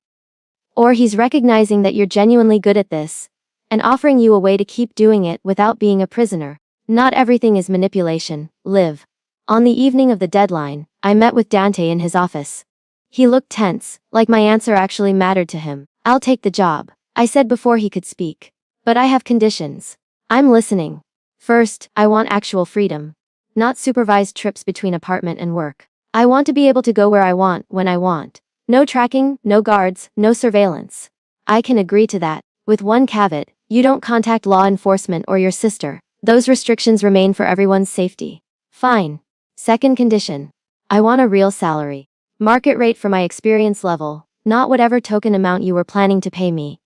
Or he's recognizing that you're genuinely good at this, and offering you a way to keep doing it without being a prisoner. Not everything is manipulation, Liv. On the evening of the deadline, I met with Dante in his office. He looked tense, like my answer actually mattered to him. I'll take the job, I said before he could speak. But I have conditions. I'm listening. First, I want actual freedom. Not supervised trips between apartment and work. I want to be able to go where I want, when I want. No tracking, no guards, no surveillance. I can agree to that, with one caveat, you don't contact law enforcement or your sister. Those restrictions remain for everyone's safety. Fine. Second condition. I want a real salary. Market rate for my experience level, not whatever token amount you were planning to pay me.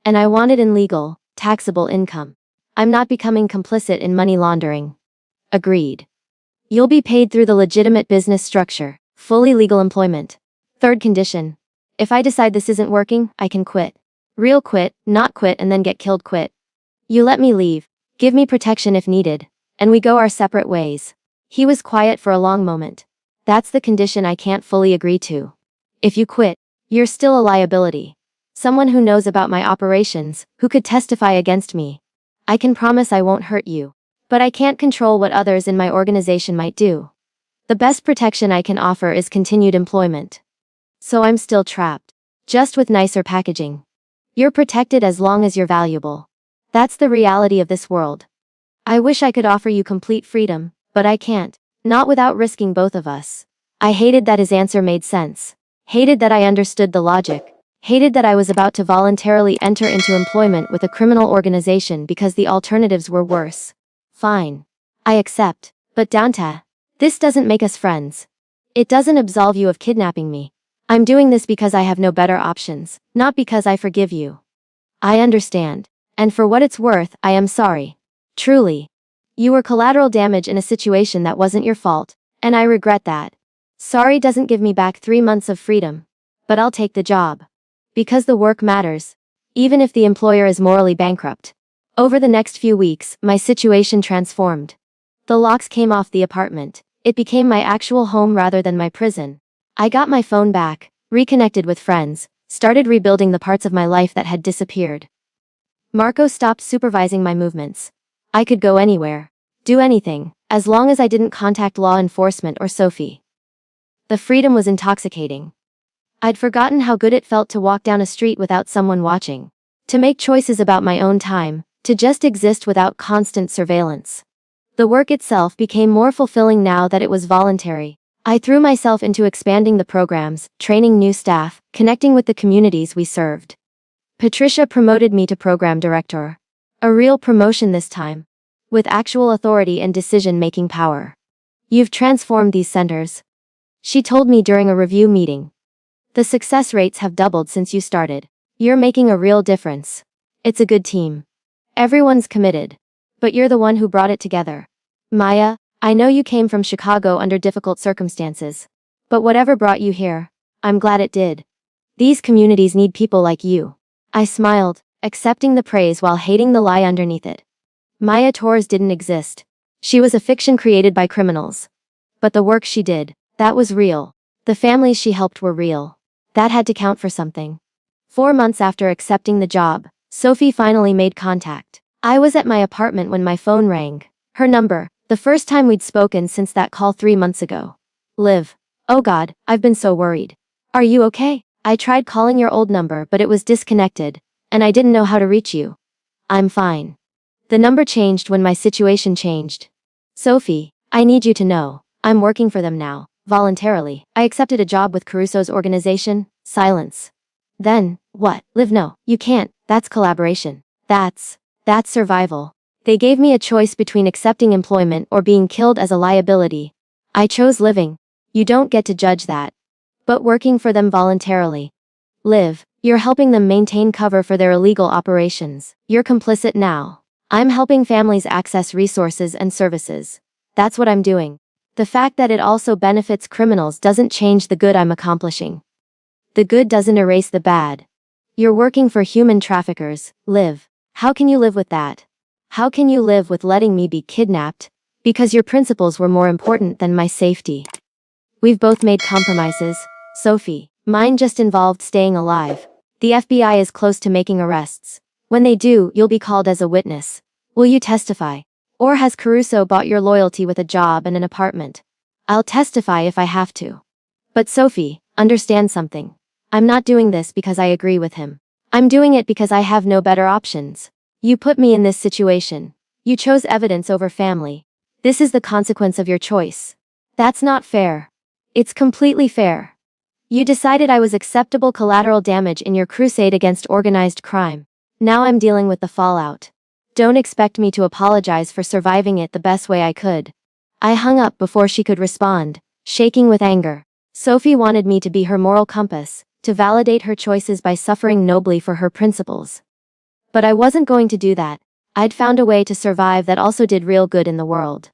And I want it in legal, taxable income. I'm not becoming complicit in money laundering. Agreed. You'll be paid through the legitimate business structure, fully legal employment. Third condition. If I decide this isn't working, I can quit. Real quit, not quit and then get killed quit. You let me leave, give me protection if needed, and we go our separate ways. He was quiet for a long moment. That's the condition I can't fully agree to. If you quit, you're still a liability. Someone who knows about my operations, who could testify against me. I can promise I won't hurt you. But I can't control what others in my organization might do. The best protection I can offer is continued employment. So I'm still trapped. Just with nicer packaging. You're protected as long as you're valuable. That's the reality of this world. I wish I could offer you complete freedom, but I can't. Not without risking both of us. I hated that his answer made sense. Hated that I understood the logic. Hated that I was about to voluntarily enter into employment with a criminal organization because the alternatives were worse. Fine. I accept. But Dante, this doesn't make us friends. It doesn't absolve you of kidnapping me. I'm doing this because I have no better options, not because I forgive you. I understand. And for what it's worth, I am sorry. Truly. You were collateral damage in a situation that wasn't your fault, and I regret that. Sorry doesn't give me back 3 months of freedom. But I'll take the job. Because the work matters. Even if the employer is morally bankrupt. Over the next few weeks, my situation transformed. The locks came off the apartment. It became my actual home rather than my prison. I got my phone back, reconnected with friends, started rebuilding the parts of my life that had disappeared. Marco stopped supervising my movements. I could go anywhere, do anything, as long as I didn't contact law enforcement or Sophie. The freedom was intoxicating. I'd forgotten how good it felt to walk down a street without someone watching, to make choices about my own time, to just exist without constant surveillance. The work itself became more fulfilling now that it was voluntary. I threw myself into expanding the programs, training new staff, connecting with the communities we served. Patricia promoted me to program director. A real promotion this time. With actual authority and decision-making power. You've transformed these centers. She told me during a review meeting. The success rates have doubled since you started. You're making a real difference. It's a good team. Everyone's committed. But you're the one who brought it together. Maya, I know you came from Chicago under difficult circumstances. But whatever brought you here, I'm glad it did. These communities need people like you. I smiled, accepting the praise while hating the lie underneath it. Maya Torres didn't exist. She was a fiction created by criminals. But the work she did, that was real. The families she helped were real. That had to count for something. 4 months after accepting the job, Sophie finally made contact. I was at my apartment when my phone rang. Her number, the first time we'd spoken since that call 3 months ago. Liv. Oh God, I've been so worried. Are you okay? I tried calling your old number but it was disconnected, and I didn't know how to reach you. I'm fine. The number changed when my situation changed. Sophie, I need you to know, I'm working for them now, voluntarily. I accepted a job with Caruso's organization. Silence. Then, what? Liv, no, you can't, that's collaboration. That's survival. They gave me a choice between accepting employment or being killed as a liability. I chose living. You don't get to judge that. But working for them voluntarily. Liv, you're helping them maintain cover for their illegal operations. You're complicit now. I'm helping families access resources and services. That's what I'm doing. The fact that it also benefits criminals doesn't change the good I'm accomplishing. The good doesn't erase the bad. You're working for human traffickers, Liv. How can you live with that? How can you live with letting me be kidnapped? Because your principles were more important than my safety. We've both made compromises, Sophie. Mine just involved staying alive. The FBI is close to making arrests. When they do, you'll be called as a witness. Will you testify? Or has Caruso bought your loyalty with a job and an apartment? I'll testify if I have to. But Sophie, understand something. I'm not doing this because I agree with him. I'm doing it because I have no better options. You put me in this situation. You chose evidence over family. This is the consequence of your choice. That's not fair. It's completely fair. You decided I was acceptable collateral damage in your crusade against organized crime. Now I'm dealing with the fallout. Don't expect me to apologize for surviving it the best way I could. I hung up before she could respond, shaking with anger. Sophie wanted me to be her moral compass, to validate her choices by suffering nobly for her principles. But I wasn't going to do that. I'd found a way to survive that also did real good in the world.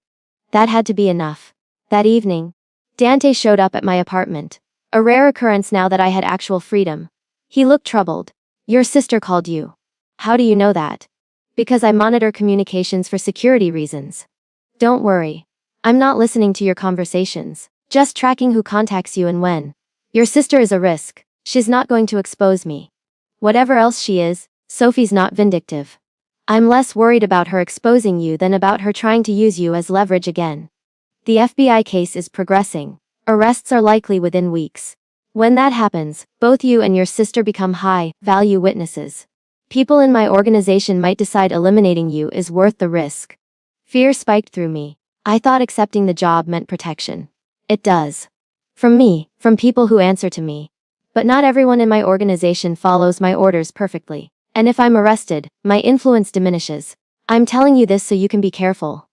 That had to be enough. That evening, Dante showed up at my apartment. A rare occurrence now that I had actual freedom. He looked troubled. Your sister called you. How do you know that? Because I monitor communications for security reasons. Don't worry. I'm not listening to your conversations, just tracking who contacts you and when. Your sister is a risk. She's not going to expose me. Whatever else she is, Sophie's not vindictive. I'm less worried about her exposing you than about her trying to use you as leverage again. The FBI case is progressing. Arrests are likely within weeks. When that happens, both you and your sister become high-value witnesses. People in my organization might decide eliminating you is worth the risk. Fear spiked through me. I thought accepting the job meant protection. It does. From me, from people who answer to me. But not everyone in my organization follows my orders perfectly. And if I'm arrested, my influence diminishes. I'm telling you this so you can be careful.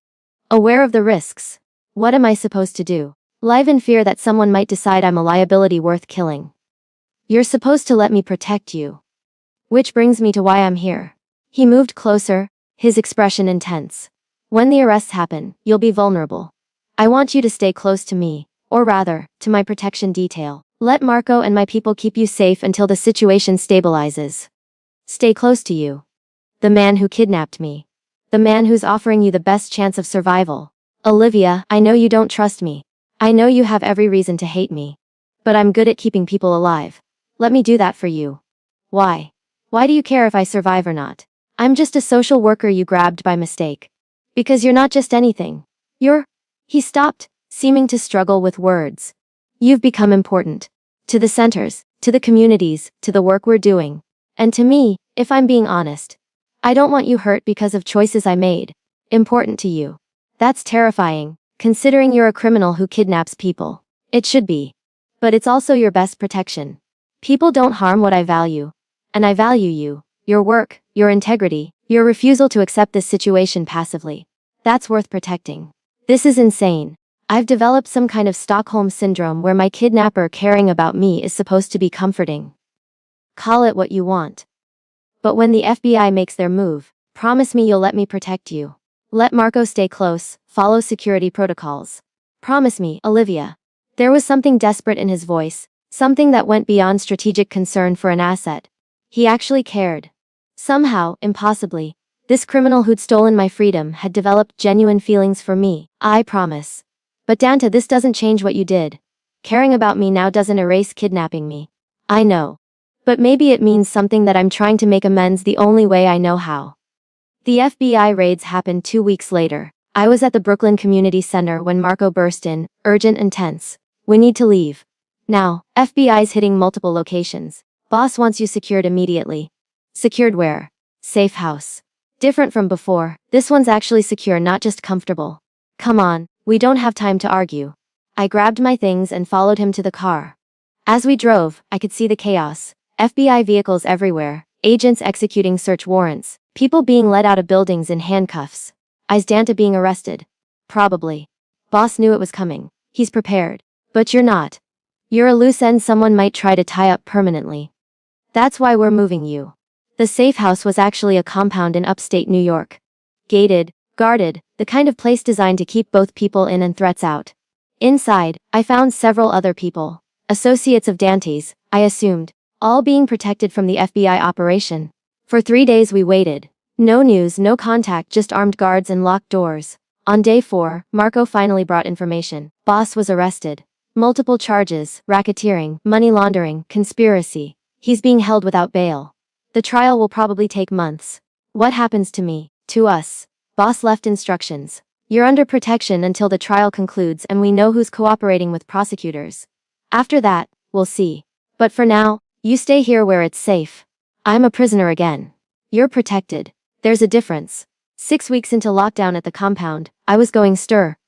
Aware of the risks. What am I supposed to do? Live in fear that someone might decide I'm a liability worth killing. You're supposed to let me protect you. Which brings me to why I'm here. He moved closer, his expression intense. When the arrests happen, you'll be vulnerable. I want you to stay close to me, or rather, to my protection detail. Let Marco and my people keep you safe until the situation stabilizes. Stay close to you. The man who kidnapped me. The man who's offering you the best chance of survival. Olivia, I know you don't trust me. I know you have every reason to hate me. But I'm good at keeping people alive. Let me do that for you. Why? Why do you care if I survive or not? I'm just a social worker you grabbed by mistake. Because you're not just anything. He stopped, seeming to struggle with words. You've become important. To the centers, to the communities, to the work we're doing. And to me, if I'm being honest. I don't want you hurt because of choices I made. Important to you. That's terrifying, considering you're a criminal who kidnaps people. It should be. But it's also your best protection. People don't harm what I value. And I value you, your work, your integrity, your refusal to accept this situation passively. That's worth protecting. This is insane. I've developed some kind of Stockholm syndrome where my kidnapper caring about me is supposed to be comforting. Call it what you want. But when the FBI makes their move, promise me you'll let me protect you. Let Marco stay close, follow security protocols. Promise me, Olivia. There was something desperate in his voice, something that went beyond strategic concern for an asset. He actually cared. Somehow, impossibly, this criminal who'd stolen my freedom had developed genuine feelings for me, I promise. But Danta, this doesn't change what you did. Caring about me now doesn't erase kidnapping me. I know. But maybe it means something that I'm trying to make amends the only way I know how. The FBI raids happened 2 weeks later. I was at the Brooklyn Community Center when Marco burst in, urgent and tense. We need to leave. Now, FBI's hitting multiple locations. Boss wants you secured immediately. Secured where? Safe house. Different from before, this one's actually secure, not just comfortable. Come on, we don't have time to argue. I grabbed my things and followed him to the car. As we drove, I could see the chaos. FBI vehicles everywhere, agents executing search warrants, people being let out of buildings in handcuffs. Is Danta being arrested? Probably. Boss knew it was coming. He's prepared. But you're not. You're a loose end someone might try to tie up permanently. That's why we're moving you. The safe house was actually a compound in upstate New York. Gated, guarded, the kind of place designed to keep both people in and threats out. Inside, I found several other people. Associates of Dante's, I assumed, all being protected from the FBI operation. For 3 days we waited. No news, no contact, just armed guards and locked doors. On day 4, Marco finally brought information. Boss was arrested. Multiple charges, racketeering, money laundering, conspiracy. He's being held without bail. The trial will probably take months. What happens to me, to us? Boss left instructions. You're under protection until the trial concludes and we know who's cooperating with prosecutors. After that, we'll see. But for now, you stay here where it's safe. I'm a prisoner again. You're protected. There's a difference. 6 weeks into lockdown at the compound, I was going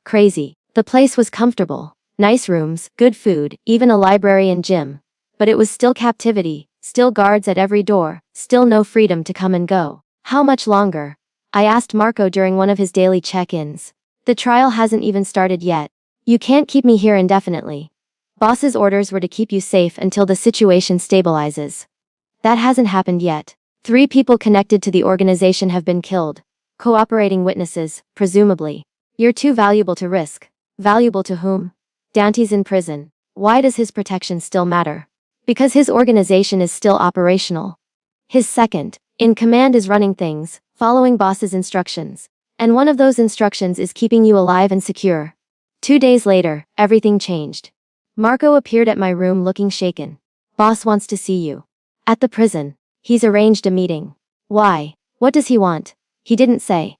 crazy. The place was comfortable. Nice rooms, good food, even a library and gym. But it was still captivity, still guards at every door, still no freedom to come and go. How much longer? I asked Marco during one of his daily check-ins. The trial hasn't even started yet. You can't keep me here indefinitely. Boss's orders were to keep you safe until the situation stabilizes. That hasn't happened yet. 3 people connected to the organization have been killed. Cooperating witnesses, presumably. You're too valuable to risk. Valuable to whom? Dante's in prison. Why does his protection still matter? Because his organization is still operational. His second in command is running things, following boss's instructions. And one of those instructions is keeping you alive and secure. 2 days later, everything changed. Marco appeared at my room looking shaken. Boss wants to see you. At the prison. He's arranged a meeting. Why? What does he want? He didn't say.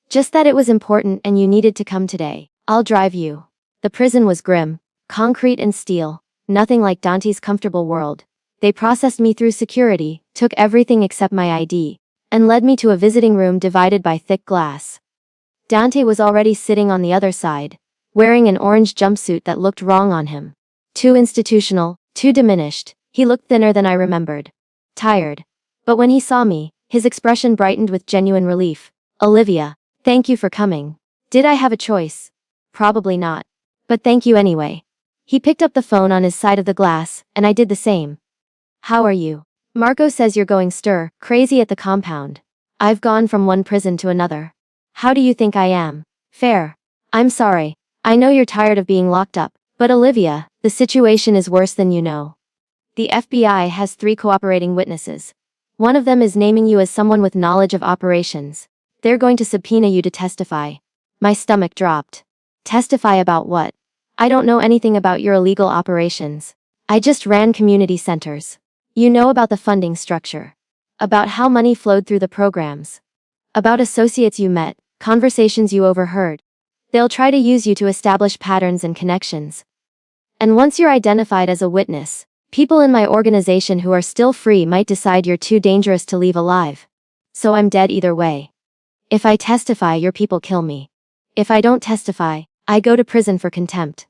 Just that it was important and you needed to come today. I'll drive you. The prison was grim, concrete and steel, nothing like Dante's comfortable world. They processed me through security, took everything except my ID, and led me to a visiting room divided by thick glass. Dante was already sitting on the other side, wearing an orange jumpsuit that looked wrong on him. Too institutional, too diminished, he looked thinner than I remembered. Tired. But when he saw me, his expression brightened with genuine relief. Olivia, thank you for coming. Did I have a choice? Probably not. But thank you anyway. He picked up the phone on his side of the glass, and I did the same. How are you? Marco says you're going crazy at the compound. I've gone from one prison to another. How do you think I am? Fair. I'm sorry. I know you're tired of being locked up, but Olivia, the situation is worse than you know. The FBI has 3 cooperating witnesses. One of them is naming you as someone with knowledge of operations. They're going to subpoena you to testify. My stomach dropped. Testify about what? I don't know anything about your illegal operations. I just ran community centers. You know about the funding structure. About how money flowed through the programs. About associates you met, conversations you overheard. They'll try to use you to establish patterns and connections. And once you're identified as a witness, people in my organization who are still free might decide you're too dangerous to leave alive. So I'm dead either way. If I testify, your people kill me. If I don't testify, I go to prison for contempt.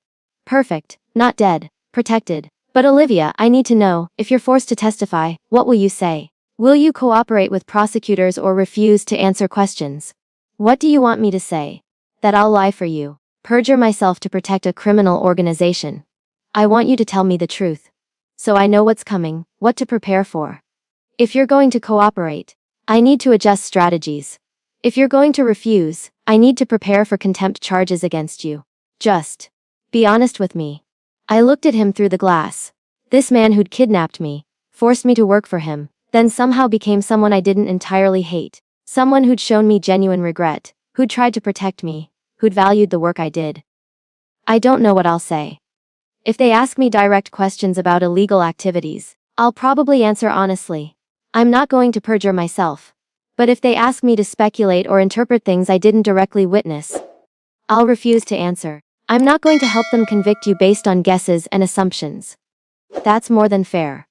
Perfect, not dead, protected. But Olivia, I need to know, if you're forced to testify, what will you say? Will you cooperate with prosecutors or refuse to answer questions? What do you want me to say? That I'll lie for you, perjure myself to protect a criminal organization. I want you to tell me the truth. So I know what's coming, what to prepare for. If you're going to cooperate, I need to adjust strategies. If you're going to refuse, I need to prepare for contempt charges against you. Just be honest with me. I looked at him through the glass. This man who'd kidnapped me, forced me to work for him, then somehow became someone I didn't entirely hate. Someone who'd shown me genuine regret, who'd tried to protect me, who'd valued the work I did. I don't know what I'll say. If they ask me direct questions about illegal activities, I'll probably answer honestly. I'm not going to perjure myself. But if they ask me to speculate or interpret things I didn't directly witness, I'll refuse to answer. I'm not going to help them convict you based on guesses and assumptions. That's more than fair.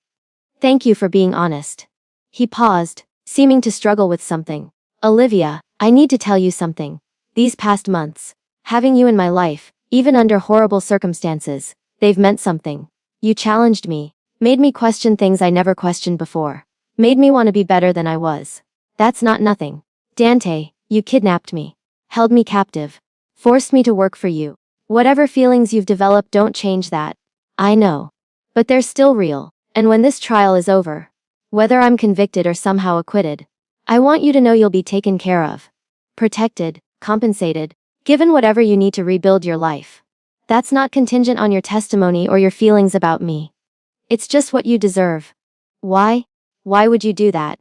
Thank you for being honest. He paused, seeming to struggle with something. Olivia, I need to tell you something. These past months, having you in my life, even under horrible circumstances, they've meant something. You challenged me, made me question things I never questioned before, made me want to be better than I was. That's not nothing. Dante, you kidnapped me, held me captive, forced me to work for you. Whatever feelings you've developed don't change that. I know. But they're still real, and when this trial is over, whether I'm convicted or somehow acquitted, I want you to know you'll be taken care of. Protected, compensated, given whatever you need to rebuild your life. That's not contingent on your testimony or your feelings about me. It's just what you deserve. Why? Why would you do that?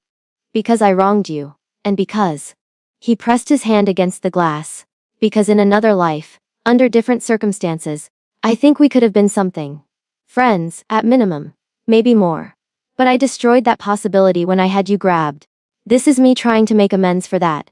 Because I wronged you, and because. He pressed his hand against the glass. Because in another life, under different circumstances, I think we could have been something. Friends, at minimum. Maybe more. But I destroyed that possibility when I had you grabbed. This is me trying to make amends for that.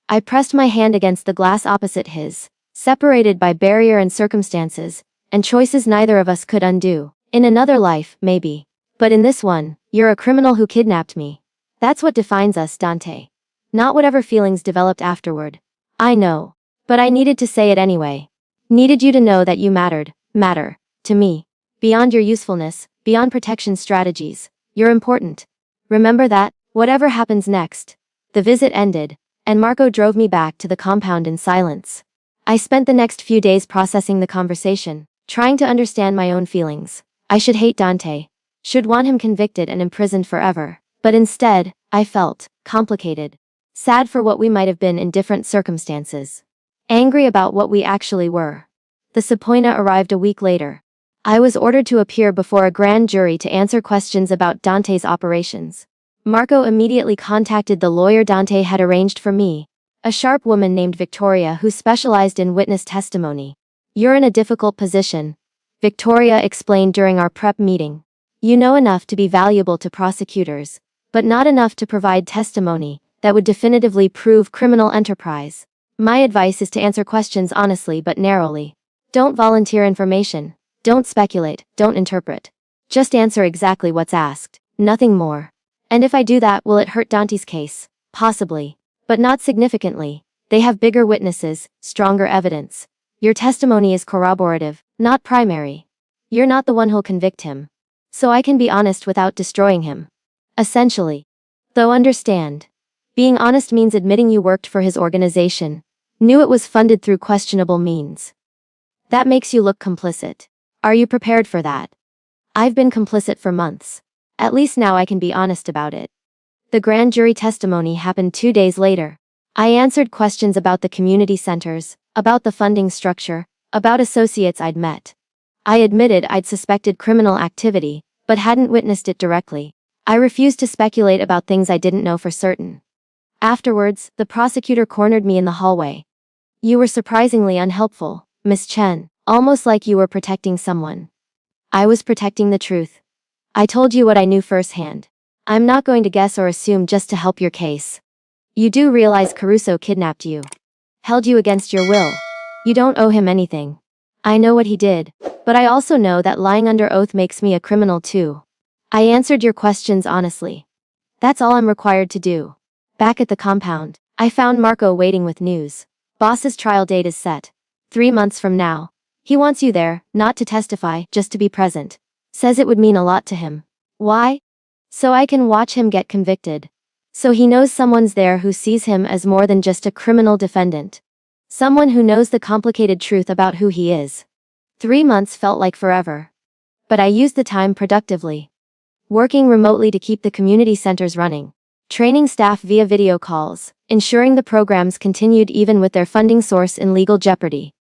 I pressed my hand against the glass opposite his, separated by barrier and circumstances, and choices neither of us could undo. In another life, maybe. But in this one, you're a criminal who kidnapped me. That's what defines us, Dante. Not whatever feelings developed afterward. I know. But I needed to say it anyway. Needed you to know that you matter, to me. Beyond your usefulness, beyond protection strategies, you're important. Remember that, whatever happens next. The visit ended, and Marco drove me back to the compound in silence. I spent the next few days processing the conversation, trying to understand my own feelings. I should hate Dante. Should want him convicted and imprisoned forever. But instead, I felt complicated. Sad for what we might have been in different circumstances. Angry about what we actually were. The subpoena arrived a week later. I was ordered to appear before a grand jury to answer questions about Dante's operations. Marco immediately contacted the lawyer Dante had arranged for me, a sharp woman named Victoria who specialized in witness testimony. You're in a difficult position, Victoria explained during our prep meeting. You know enough to be valuable to prosecutors, but not enough to provide testimony that would definitively prove criminal enterprise. My advice is to answer questions honestly but narrowly. Don't volunteer information. Don't speculate. Don't interpret. Just answer exactly what's asked. Nothing more. And if I do that, will it hurt Dante's case? Possibly. But not significantly. They have bigger witnesses, stronger evidence. Your testimony is corroborative, not primary. You're not the one who'll convict him. So I can be honest without destroying him. Essentially. Though understand. Being honest means admitting you worked for his organization. Knew it was funded through questionable means. That makes you look complicit. Are you prepared for that? I've been complicit for months. At least now I can be honest about it. The grand jury testimony happened 2 days later. I answered questions about the community centers, about the funding structure, about associates I'd met. I admitted I'd suspected criminal activity, but hadn't witnessed it directly. I refused to speculate about things I didn't know for certain. Afterwards, the prosecutor cornered me in the hallway. You were surprisingly unhelpful, Miss Chen, almost like you were protecting someone. I was protecting the truth. I told you what I knew firsthand. I'm not going to guess or assume just to help your case. You do realize Caruso kidnapped you. Held you against your will. You don't owe him anything. I know what he did, but I also know that lying under oath makes me a criminal too. I answered your questions honestly. That's all I'm required to do. Back at the compound, I found Marco waiting with news. Boss's trial date is set. 3 months from now. He wants you there, not to testify, just to be present. Says it would mean a lot to him. Why? So I can watch him get convicted. So he knows someone's there who sees him as more than just a criminal defendant. Someone who knows the complicated truth about who he is. 3 months felt like forever. But I used the time productively. Working remotely to keep the community centers running. Training staff via video calls, ensuring the programs continued even with their funding source in legal jeopardy.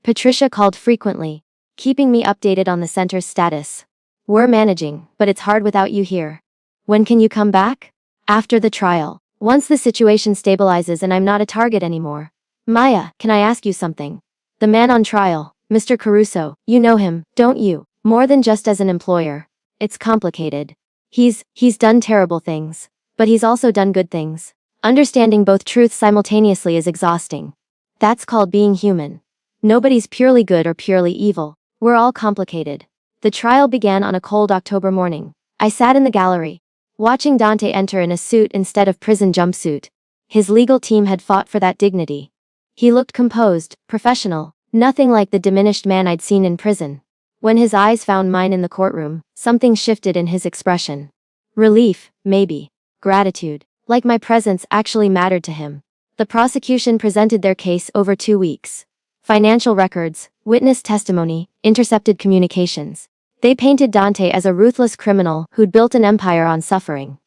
Patricia called frequently, keeping me updated on the center's status. We're managing, but it's hard without you here. When can you come back? After the trial. Once the situation stabilizes and I'm not a target anymore. Maya, can I ask you something? The man on trial, Mr. Caruso, you know him, don't you? More than just as an employer. It's complicated. He's done terrible things. But he's also done good things. Understanding both truths simultaneously is exhausting. That's called being human. Nobody's purely good or purely evil. We're all complicated. The trial began on a cold October morning. I sat in the gallery, watching Dante enter in a suit instead of prison jumpsuit. His legal team had fought for that dignity. He looked composed, professional, nothing like the diminished man I'd seen in prison. When his eyes found mine in the courtroom, something shifted in his expression. Relief, maybe. Gratitude. Like my presence actually mattered to him. The prosecution presented their case over 2 weeks. Financial records, witness testimony, intercepted communications. They painted Dante as a ruthless criminal who'd built an empire on suffering.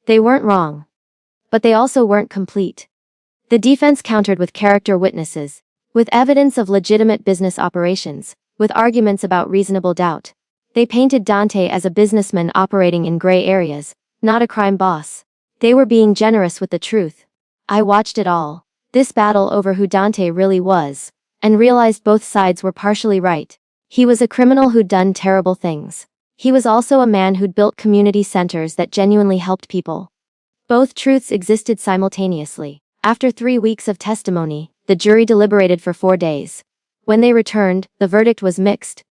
They weren't wrong. But they also weren't complete. The defense countered with character witnesses, with evidence of legitimate business operations, with arguments about reasonable doubt. They painted Dante as a businessman operating in gray areas, not a crime boss. They were being generous with the truth. I watched it all, this battle over who Dante really was, and realized both sides were partially right. He was a criminal who'd done terrible things. He was also a man who'd built community centers that genuinely helped people. Both truths existed simultaneously. After 3 weeks of testimony, the jury deliberated for 4 days. When they returned, the verdict was mixed.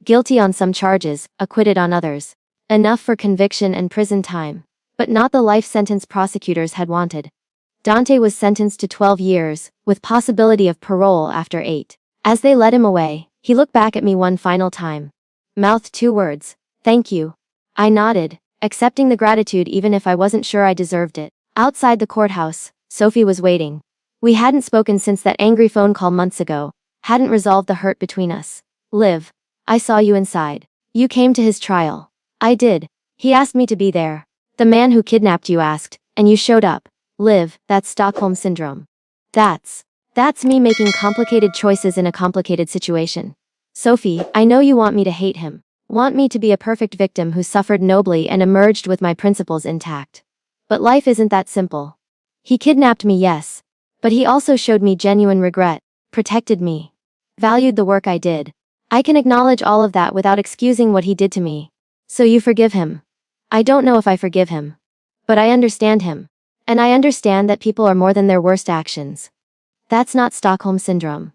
Guilty on some charges, acquitted on others. Enough for conviction and prison time. But not the life sentence prosecutors had wanted. Dante was sentenced to 12 years, with possibility of parole after 8. As they led him away, he looked back at me one final time. Mouthed 2 words. Thank you. I nodded, accepting the gratitude even if I wasn't sure I deserved it. Outside the courthouse, Sophie was waiting. We hadn't spoken since that angry phone call months ago. Hadn't resolved the hurt between us. Liv. I saw you inside. You came to his trial. I did. He asked me to be there. The man who kidnapped you asked, and you showed up. Liv, that's Stockholm Syndrome. That's me making complicated choices in a complicated situation. Sophie, I know you want me to hate him. Want me to be a perfect victim who suffered nobly and emerged with my principles intact. But life isn't that simple. He kidnapped me, yes. But he also showed me genuine regret, protected me, valued the work I did. I can acknowledge all of that without excusing what he did to me. So you forgive him? I don't know if I forgive him. But I understand him. And I understand that people are more than their worst actions. That's not Stockholm Syndrome.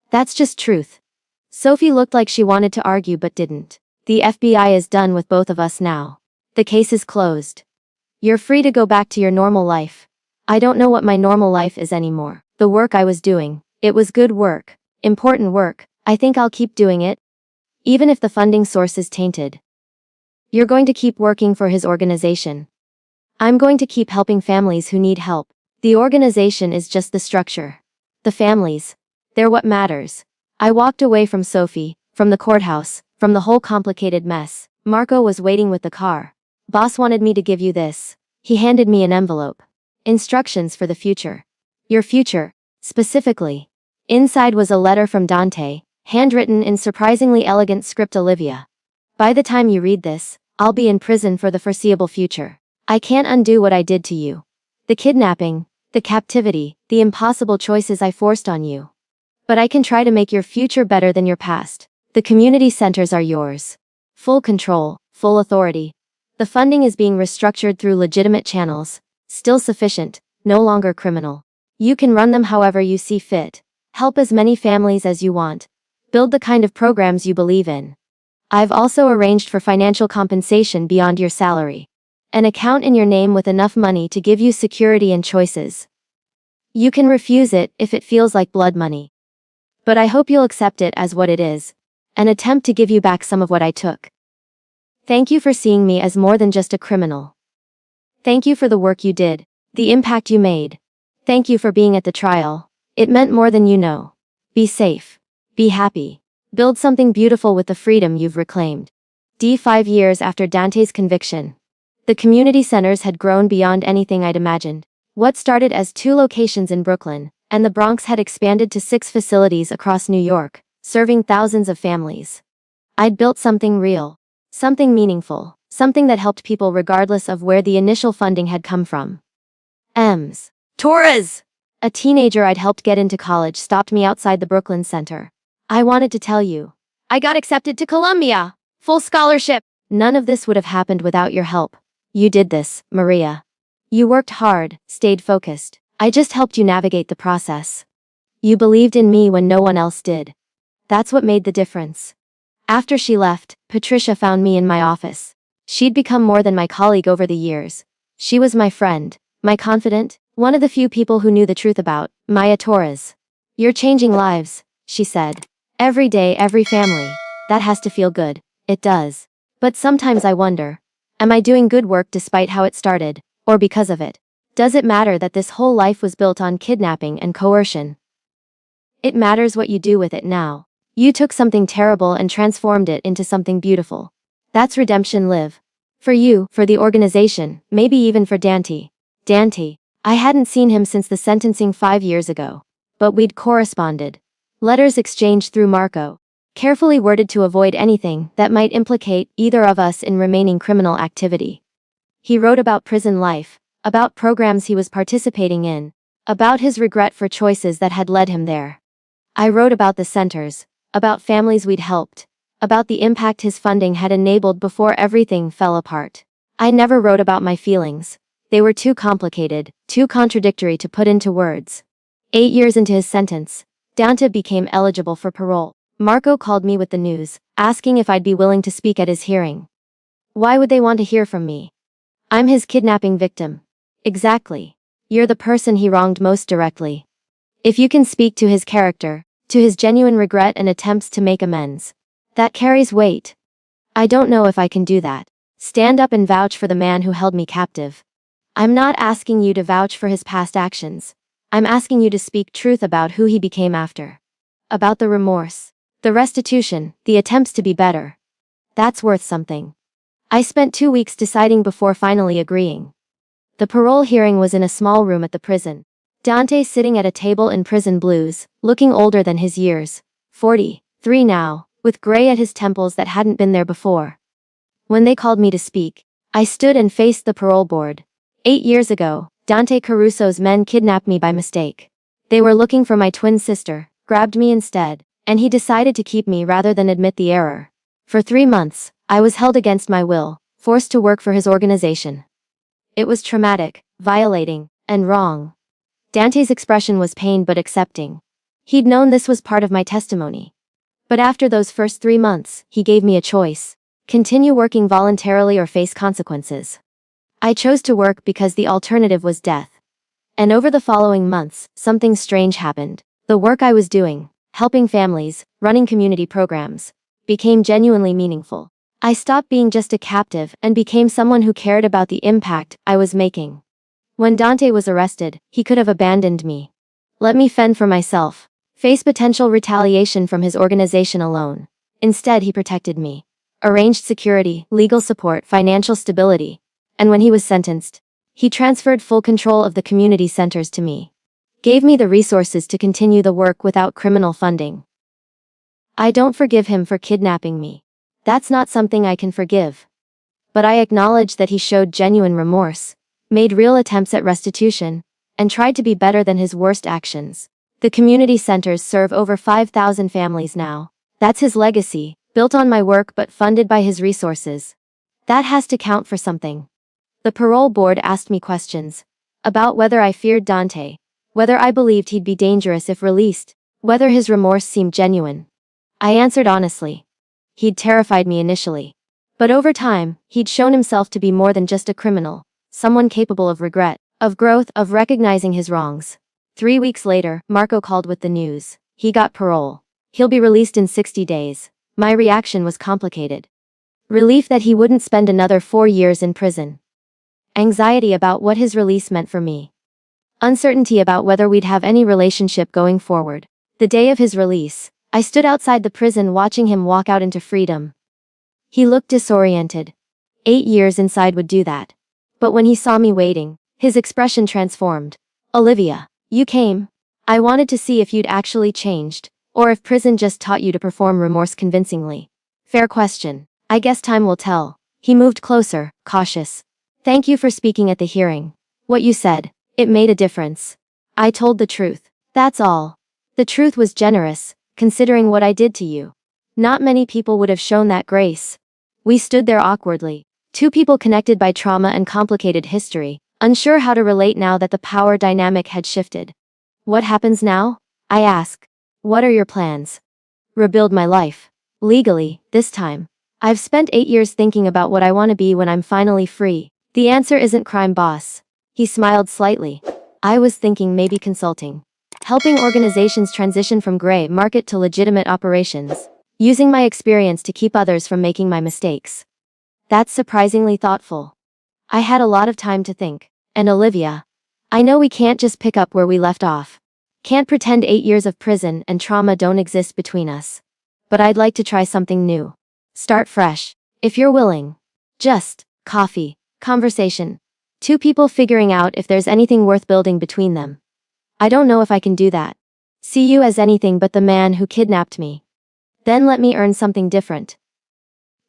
That's just truth. Sophie looked like she wanted to argue but didn't. The FBI is done with both of us now. The case is closed. You're free to go back to your normal life. I don't know what my normal life is anymore. The work I was doing, it was good work, important work. I think I'll keep doing it, even if the funding source is tainted. You're going to keep working for his organization. I'm going to keep helping families who need help. The organization is just the structure. The families, they're what matters. I walked away from Sophie, from the courthouse, from the whole complicated mess. Marco was waiting with the car. Boss wanted me to give you this. He handed me an envelope. Instructions for the future. Your future, specifically. Inside was a letter from Dante, handwritten in surprisingly elegant script. Olivia. By the time you read this, I'll be in prison for the foreseeable future. I can't undo what I did to you. The kidnapping, the captivity, the impossible choices I forced on you. But I can try to make your future better than your past. The community centers are yours. Full control, full authority. The funding is being restructured through legitimate channels. Still sufficient, no longer criminal. You can run them however you see fit. Help as many families as you want. Build the kind of programs you believe in. I've also arranged for financial compensation beyond your salary. An account in your name with enough money to give you security and choices. You can refuse it if it feels like blood money. But I hope you'll accept it as what it is. An attempt to give you back some of what I took. Thank you for seeing me as more than just a criminal. Thank you for the work you did, the impact you made. Thank you for being at the trial. It meant more than you know. Be safe. Be happy. Build something beautiful with the freedom you've reclaimed. 5 years after Dante's conviction. The community centers had grown beyond anything I'd imagined. What started as 2 locations in Brooklyn and the Bronx had expanded to 6 facilities across New York, serving thousands of families. I'd built something real. Something meaningful. Something that helped people regardless of where the initial funding had come from. Torres! A teenager I'd helped get into college stopped me outside the Brooklyn Center. I wanted to tell you. I got accepted to Columbia. Full scholarship. None of this would have happened without your help. You did this, Maria. You worked hard, stayed focused. I just helped you navigate the process. You believed in me when no one else did. That's what made the difference. After she left, Patricia found me in my office. She'd become more than my colleague over the years. She was my friend, my confidant, one of the few people who knew the truth about Maya Torres. You're changing lives, she said. Every day, every family. That has to feel good. It does. But sometimes I wonder, am I doing good work despite how it started, or because of it? Does it matter that this whole life was built on kidnapping and coercion? It matters what you do with it now. You took something terrible and transformed it into something beautiful. That's redemption. Live. For you, for the organization, maybe even for Dante. Dante. I hadn't seen him since the sentencing 5 years ago. But we'd corresponded. Letters exchanged through Marco. Carefully worded to avoid anything that might implicate either of us in remaining criminal activity. He wrote about prison life, about programs he was participating in, about his regret for choices that had led him there. I wrote about the centers, about families we'd helped, about the impact his funding had enabled before everything fell apart. I never wrote about my feelings. They were too complicated, too contradictory to put into words. 8 years into his sentence, Dante became eligible for parole. Marco called me with the news, asking if I'd be willing to speak at his hearing. Why would they want to hear from me? I'm his kidnapping victim. Exactly. You're the person he wronged most directly. If you can speak to his character, to his genuine regret and attempts to make amends, that carries weight. I don't know if I can do that. Stand up and vouch for the man who held me captive. I'm not asking you to vouch for his past actions. I'm asking you to speak truth about who he became after. About the remorse, the restitution, the attempts to be better. That's worth something. I spent 2 weeks deciding before finally agreeing. The parole hearing was in a small room at the prison. Dante sitting at a table in prison blues, looking older than his years. 43 now, with gray at his temples that hadn't been there before. When they called me to speak, I stood and faced the parole board. 8 years ago, Dante Caruso's men kidnapped me by mistake. They were looking for my twin sister, grabbed me instead, and he decided to keep me rather than admit the error. For 3 months, I was held against my will, forced to work for his organization. It was traumatic, violating, and wrong. Dante's expression was pained but accepting. He'd known this was part of my testimony. But after those first 3 months, he gave me a choice. Continue working voluntarily or face consequences. I chose to work because the alternative was death. And over the following months, something strange happened. The work I was doing, helping families, running community programs, became genuinely meaningful. I stopped being just a captive and became someone who cared about the impact I was making. When Dante was arrested, he could have abandoned me. Let me fend for myself, face potential retaliation from his organization alone. Instead, he protected me. Arranged security, legal support, financial stability. And when he was sentenced, he transferred full control of the community centers to me. Gave me the resources to continue the work without criminal funding. I don't forgive him for kidnapping me. That's not something I can forgive. But I acknowledge that he showed genuine remorse, made real attempts at restitution, and tried to be better than his worst actions. The community centers serve over 5,000 families now. That's his legacy, built on my work but funded by his resources. That has to count for something. The parole board asked me questions about whether I feared Dante, whether I believed he'd be dangerous if released, whether his remorse seemed genuine. I answered honestly. He'd terrified me initially. But over time, he'd shown himself to be more than just a criminal, someone capable of regret, of growth, of recognizing his wrongs. 3 weeks later, Marco called with the news. He got parole. He'll be released in 60 days. My reaction was complicated. Relief that he wouldn't spend another 4 years in prison. Anxiety about what his release meant for me. Uncertainty about whether we'd have any relationship going forward. The day of his release, I stood outside the prison watching him walk out into freedom. He looked disoriented. 8 years inside would do that. But when he saw me waiting, his expression transformed. Olivia, you came. I wanted to see if you'd actually changed, or if prison just taught you to perform remorse convincingly. Fair question. I guess time will tell. He moved closer, cautious. Thank you for speaking at the hearing. What you said, it made a difference. I told the truth. That's all. The truth was generous, considering what I did to you. Not many people would have shown that grace. We stood there awkwardly. Two people connected by trauma and complicated history, unsure how to relate now that the power dynamic had shifted. What happens now? I ask. What are your plans? Rebuild my life. Legally, this time. I've spent 8 years thinking about what I want to be when I'm finally free. The answer isn't crime boss. He smiled slightly. I was thinking maybe consulting. Helping organizations transition from gray market to legitimate operations. Using my experience to keep others from making my mistakes. That's surprisingly thoughtful. I had a lot of time to think. And Olivia, I know we can't just pick up where we left off. Can't pretend 8 years of prison and trauma don't exist between us. But I'd like to try something new. Start fresh, if you're willing. Just coffee, conversation. Two people figuring out if there's anything worth building between them. I don't know if I can do that. See you as anything but the man who kidnapped me. Then let me earn something different.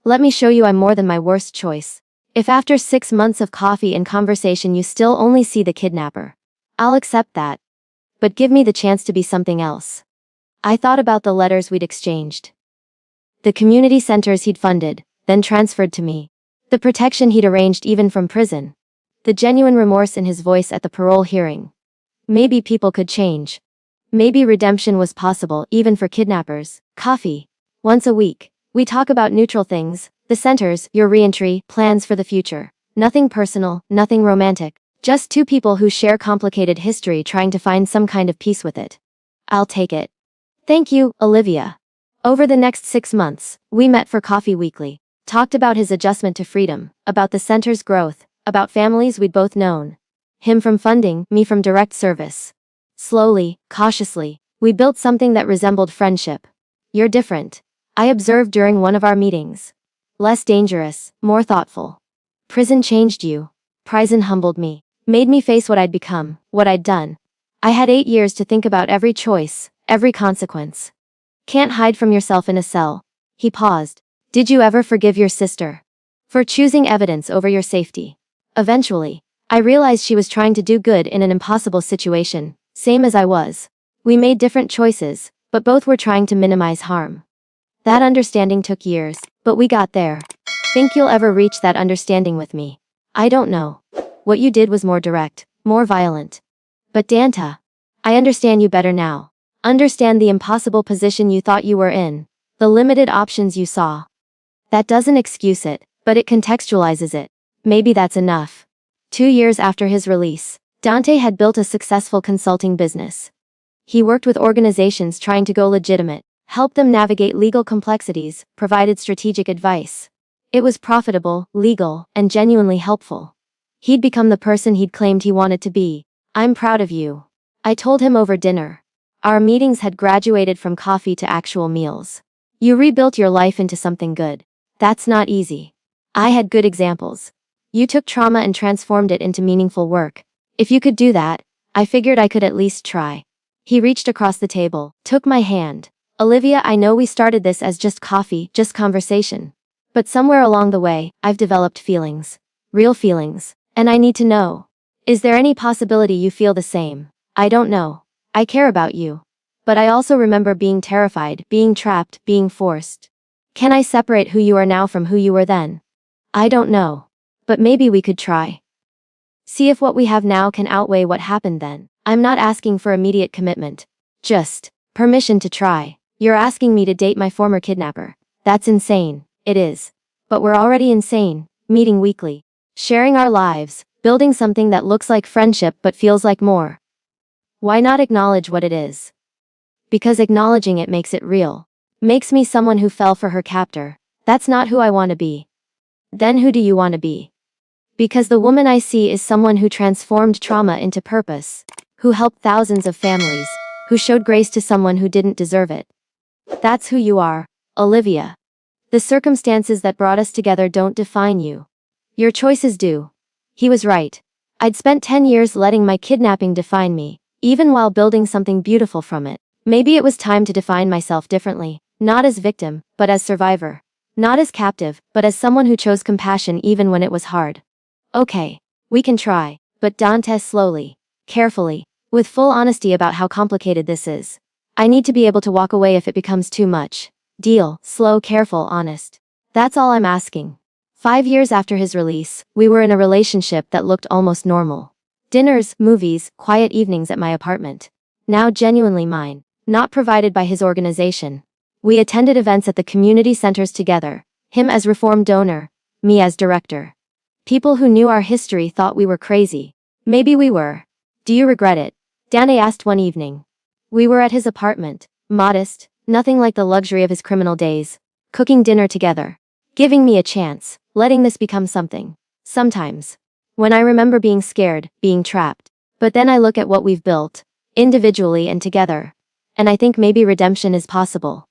Let me show you I'm more than my worst choice. If after 6 months of coffee and conversation you still only see the kidnapper, I'll accept that. But give me the chance to be something else. I thought about the letters we'd exchanged. The community centers he'd funded, then transferred to me. The protection he'd arranged even from prison. The genuine remorse in his voice at the parole hearing. Maybe people could change. Maybe redemption was possible even for kidnappers. Coffee. Once a week. We talk about neutral things, the centers, your reentry, plans for the future. Nothing personal, nothing romantic. Just two people who share complicated history trying to find some kind of peace with it. I'll take it. Thank you, Olivia. Over the next 6 months, we met for coffee weekly. Talked about his adjustment to freedom, about the center's growth, about families we'd both known. Him from funding, me from direct service. Slowly, cautiously, we built something that resembled friendship. You're different. I observed during one of our meetings. Less dangerous, more thoughtful. Prison changed you. Prison humbled me. Made me face what I'd become, what I'd done. I had 8 years to think about every choice, every consequence. Can't hide from yourself in a cell. He paused. Did you ever forgive your sister? For choosing evidence over your safety. Eventually, I realized she was trying to do good in an impossible situation, same as I was. We made different choices, but both were trying to minimize harm. That understanding took years, but we got there. Think you'll ever reach that understanding with me? I don't know. What you did was more direct, more violent. But Danta, I understand you better now. Understand the impossible position you thought you were in. The limited options you saw. That doesn't excuse it, but it contextualizes it. Maybe that's enough. 2 years after his release, Dante had built a successful consulting business. He worked with organizations trying to go legitimate, helped them navigate legal complexities, provided strategic advice. It was profitable, legal, and genuinely helpful. He'd become the person he'd claimed he wanted to be. I'm proud of you. I told him over dinner. Our meetings had graduated from coffee to actual meals. You rebuilt your life into something good. That's not easy. I had good examples. You took trauma and transformed it into meaningful work. If you could do that, I figured I could at least try. He reached across the table, took my hand. Olivia, I know we started this as just coffee, just conversation. But somewhere along the way, I've developed feelings. Real feelings. And I need to know. Is there any possibility you feel the same? I don't know. I care about you. But I also remember being terrified, being trapped, being forced. Can I separate who you are now from who you were then? I don't know. But maybe we could try. See if what we have now can outweigh what happened then. I'm not asking for immediate commitment. Just permission to try. You're asking me to date my former kidnapper. That's insane. It is. But we're already insane, meeting weekly, sharing our lives, building something that looks like friendship but feels like more. Why not acknowledge what it is? Because acknowledging it makes it real. Makes me someone who fell for her captor. That's not who I want to be. Then who do you want to be? Because the woman I see is someone who transformed trauma into purpose, who helped thousands of families, who showed grace to someone who didn't deserve it. That's who you are, Olivia. The circumstances that brought us together don't define you. Your choices do. He was right. I'd spent 10 years letting my kidnapping define me, even while building something beautiful from it. Maybe it was time to define myself differently, not as victim, but as survivor. Not as captive, but as someone who chose compassion even when it was hard. Okay, we can try, but Dante, slowly, carefully, with full honesty about how complicated this is. I need to be able to walk away if it becomes too much. Deal, slow, careful, honest. That's all I'm asking. 5 years after his release, we were in a relationship that looked almost normal. Dinners, movies, quiet evenings at my apartment. Now genuinely mine, not provided by his organization. We attended events at the community centers together, him as reform donor, me as director. People who knew our history thought we were crazy. Maybe we were. Do you regret it? Dante asked one evening. We were at his apartment, modest, nothing like the luxury of his criminal days, cooking dinner together, giving me a chance, letting this become something. Sometimes. When I remember being scared, being trapped. But then I look at what we've built, individually and together. And I think maybe redemption is possible.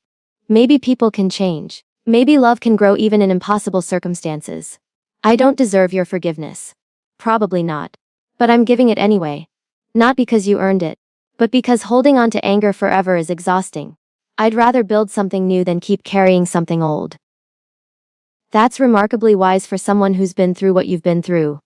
Maybe people can change. Maybe love can grow even in impossible circumstances. I don't deserve your forgiveness. Probably not. But I'm giving it anyway. Not because you earned it, but because holding on to anger forever is exhausting. I'd rather build something new than keep carrying something old. That's remarkably wise for someone who's been through what you've been through.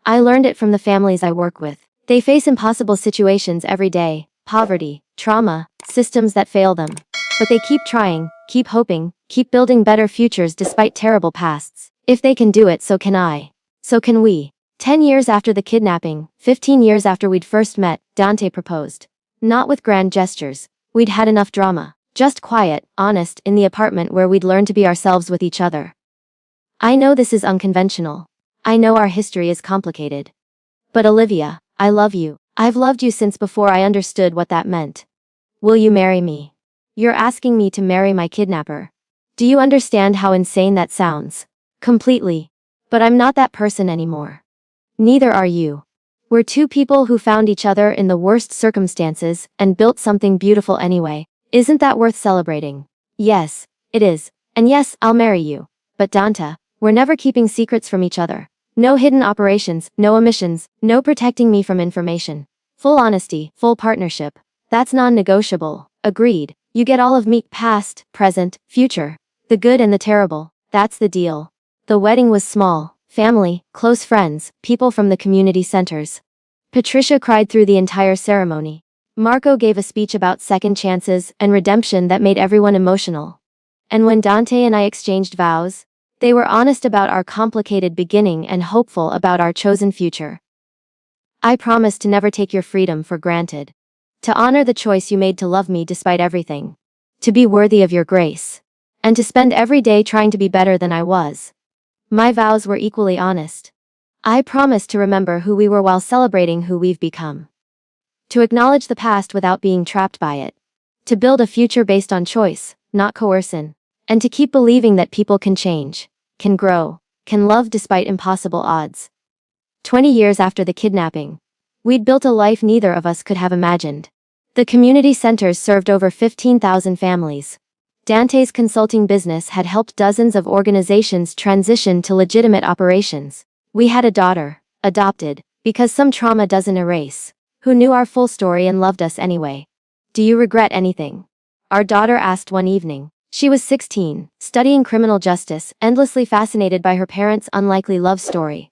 I learned it from the families I work with. They face impossible situations every day, poverty, trauma, systems that fail them. But they keep trying, keep hoping, keep building better futures despite terrible pasts. If they can do it, so can I. So can we. 10 years after the kidnapping, 15 years after we'd first met, Dante proposed. Not with grand gestures. We'd had enough drama. Just quiet, honest, in the apartment where we'd learned to be ourselves with each other. I know this is unconventional. I know our history is complicated. But Olivia, I love you. I've loved you since before I understood what that meant. Will you marry me? You're asking me to marry my kidnapper. Do you understand how insane that sounds? Completely. But I'm not that person anymore. Neither are you. We're two people who found each other in the worst circumstances and built something beautiful anyway. Isn't that worth celebrating? Yes, it is. And yes, I'll marry you. But Dante, we're never keeping secrets from each other. No hidden operations, no omissions, no protecting me from information. Full honesty, full partnership. That's non-negotiable. Agreed. You get all of me, past, present, future. The good and the terrible. That's the deal. The wedding was small. Family, close friends, people from the community centers. Patricia cried through the entire ceremony. Marco gave a speech about second chances and redemption that made everyone emotional. And when Dante and I exchanged vows, they were honest about our complicated beginning and hopeful about our chosen future. I promise to never take your freedom for granted. To honor the choice you made to love me despite everything. To be worthy of your grace. And to spend every day trying to be better than I was. My vows were equally honest. I promised to remember who we were while celebrating who we've become. To acknowledge the past without being trapped by it. To build a future based on choice, not coercion. And to keep believing that people can change, can grow, can love despite impossible odds. 20 years after the kidnapping, we'd built a life neither of us could have imagined. The community centers served over 15,000 families. Dante's consulting business had helped dozens of organizations transition to legitimate operations. We had a daughter, adopted, because some trauma doesn't erase, who knew our full story and loved us anyway. Do you regret anything? Our daughter asked one evening. She was 16, studying criminal justice, endlessly fascinated by her parents' unlikely love story.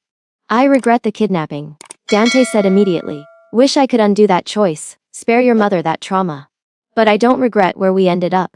I regret the kidnapping, Dante said immediately. Wish I could undo that choice, spare your mother that trauma. But I don't regret where we ended up.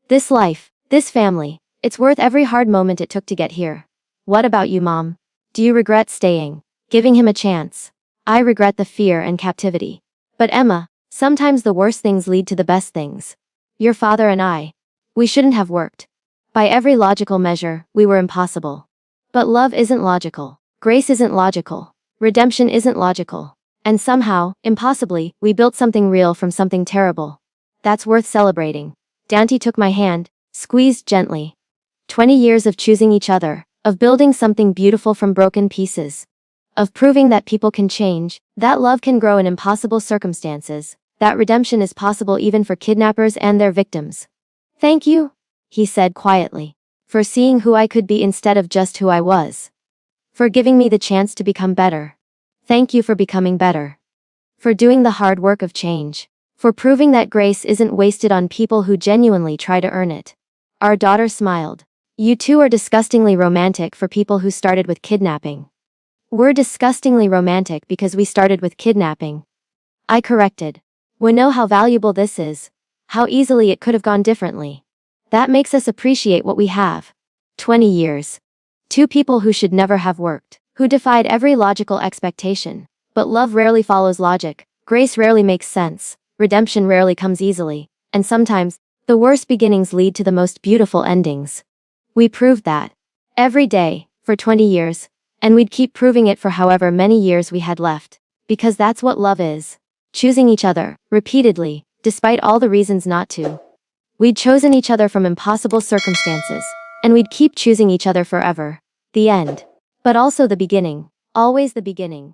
This life, this family, it's worth every hard moment it took to get here. What about you, Mom? Do you regret staying, giving him a chance? I regret the fear and captivity. But Emma, sometimes the worst things lead to the best things. Your father and I, we shouldn't have worked. By every logical measure, we were impossible. But love isn't logical. Grace isn't logical. Redemption isn't logical. And somehow, impossibly, we built something real from something terrible. That's worth celebrating. Dante took my hand, squeezed gently. 20 years of choosing each other, of building something beautiful from broken pieces. Of proving that people can change, that love can grow in impossible circumstances, that redemption is possible even for kidnappers and their victims. Thank you, he said quietly, for seeing who I could be instead of just who I was. For giving me the chance to become better. Thank you for becoming better. For doing the hard work of change. For proving that grace isn't wasted on people who genuinely try to earn it. Our daughter smiled. You two are disgustingly romantic for people who started with kidnapping. We're disgustingly romantic because we started with kidnapping. I corrected. We know how valuable this is. How easily it could have gone differently. That makes us appreciate what we have. 20 years. Two people who should never have worked, who defied every logical expectation. But love rarely follows logic, grace rarely makes sense, redemption rarely comes easily, and sometimes, the worst beginnings lead to the most beautiful endings. We proved that. Every day, for 20 years, and we'd keep proving it for however many years we had left. Because that's what love is. Choosing each other, repeatedly, despite all the reasons not to. We'd chosen each other from impossible circumstances, and we'd keep choosing each other forever. The end. But also the beginning. Always the beginning.